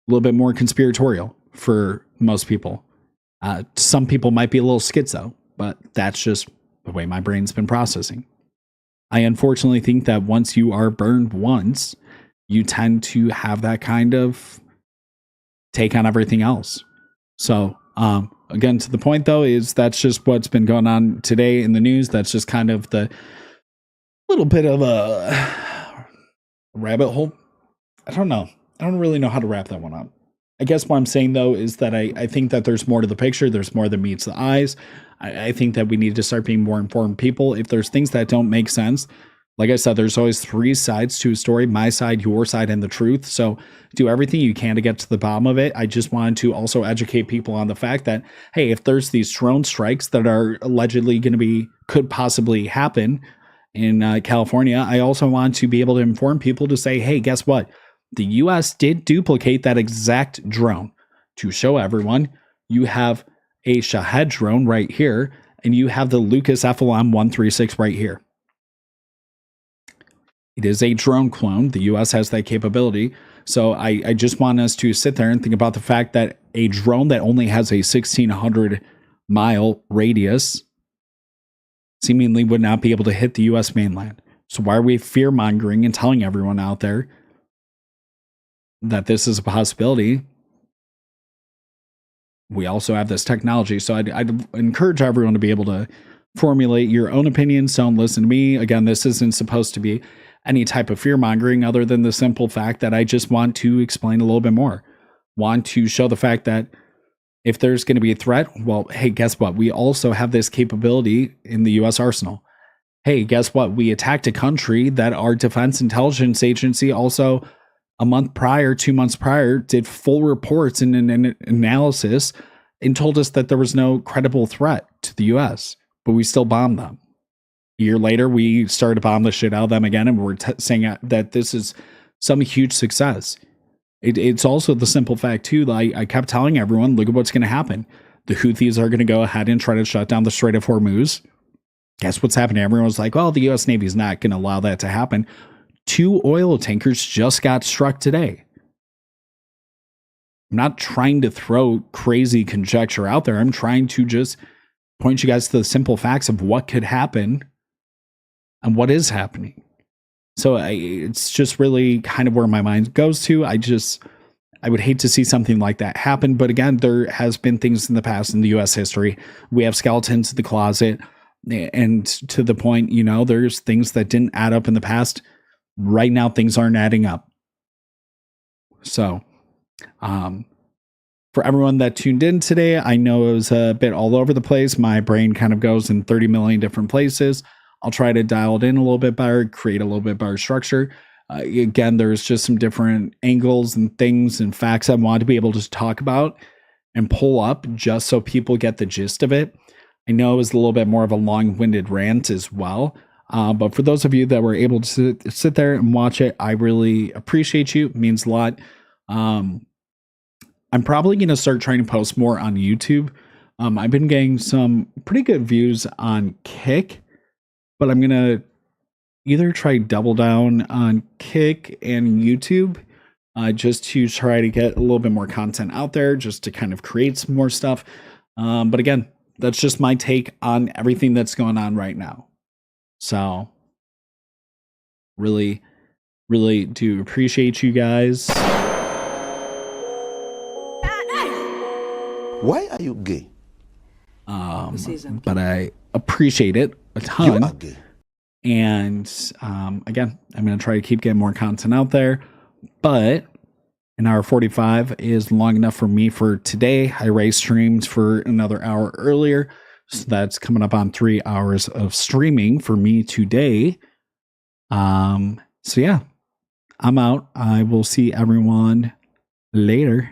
a little bit more conspiratorial for most people. Some people might be a little schizo, but that's just the way my brain's been processing. I unfortunately think that once you are burned once, you tend to have that kind of take on everything else. So, again, to the point though, is that's just what's been going on today in the news. That's just kind of the little bit of a rabbit hole. I don't know. I don't really know how to wrap that one up. I guess what I'm saying though is that I think that there's more to the picture. There's more than meets the eyes. I think that we need to start being more informed people. If there's things that don't make sense, like I said, there's always three sides to a story: my side, your side, and the truth. So do everything you can to get to the bottom of it. I just wanted to also educate people on the fact that, hey, if there's these drone strikes that are allegedly going to be, could possibly happen in California, I also want to be able to inform people to say, hey, guess what? The U.S. did duplicate that exact drone to show everyone. You have a Shahed drone right here, and you have the Lucas FLM 136 right here. It is a drone clone. The U.S. has that capability. So I just want us to sit there and think about the fact that a drone that only has a 1,600 mile radius seemingly would not be able to hit the U.S. mainland. So why are we fear mongering and telling everyone out there that this is a possibility? We also have this technology. So I'd encourage everyone to be able to formulate your own opinions. Don't listen to me. Again, this isn't supposed to be any type of fear mongering other than the simple fact that I just want to explain a little bit more. Want to show the fact that if there's going to be a threat, well, hey, guess what? We also have this capability in the U.S. arsenal. Hey, guess what? We attacked a country that our defense intelligence agency also a month prior, 2 months prior, did full reports and an analysis and told us that there was no credible threat to the U.S., but we still bombed them. A year later, we started to bomb the shit out of them again, and we're saying that this is some huge success. It's also the simple fact, too, that I kept telling everyone, look at what's going to happen. The Houthis are going to go ahead and try to shut down the Strait of Hormuz. Guess what's happening? Everyone's like, well, the U.S. Navy is not going to allow that to happen. 2 oil tankers just got struck today. I'm not trying to throw crazy conjecture out there. I'm trying to just point you guys to the simple facts of what could happen and what is happening. So it's just really kind of where my mind goes to. I would hate to see something like that happen. But again, there has been things in the past in the U.S. history. We have skeletons in the closet. And to the point, there's things that didn't add up in the past. Right now, things aren't adding up. So, for everyone that tuned in today, I know it was a bit all over the place. My brain kind of goes in 30 million different places. I'll try to dial it in a little bit better, create a little bit better structure. Again, there's just some different angles and things and facts I want to be able to talk about and pull up just so people get the gist of it. I know it was a little bit more of a long-winded rant as well. But for those of you that were able to sit there and watch it, I really appreciate you. It means a lot. I'm probably going to start trying to post more on YouTube. I've been getting some pretty good views on Kick, but I'm going to either try double down on Kick and YouTube just to try to get a little bit more content out there, just to kind of create some more stuff. But again, that's just my take on everything that's going on right now. So really, really do appreciate you guys. Why are you gay? But I appreciate it a ton. You are gay. And again, I'm going to try to keep getting more content out there. But an hour 45 is long enough for me for today. I raised streams for another hour earlier. So that's coming up on 3 hours of streaming for me today. So yeah, I'm out. I will see everyone later.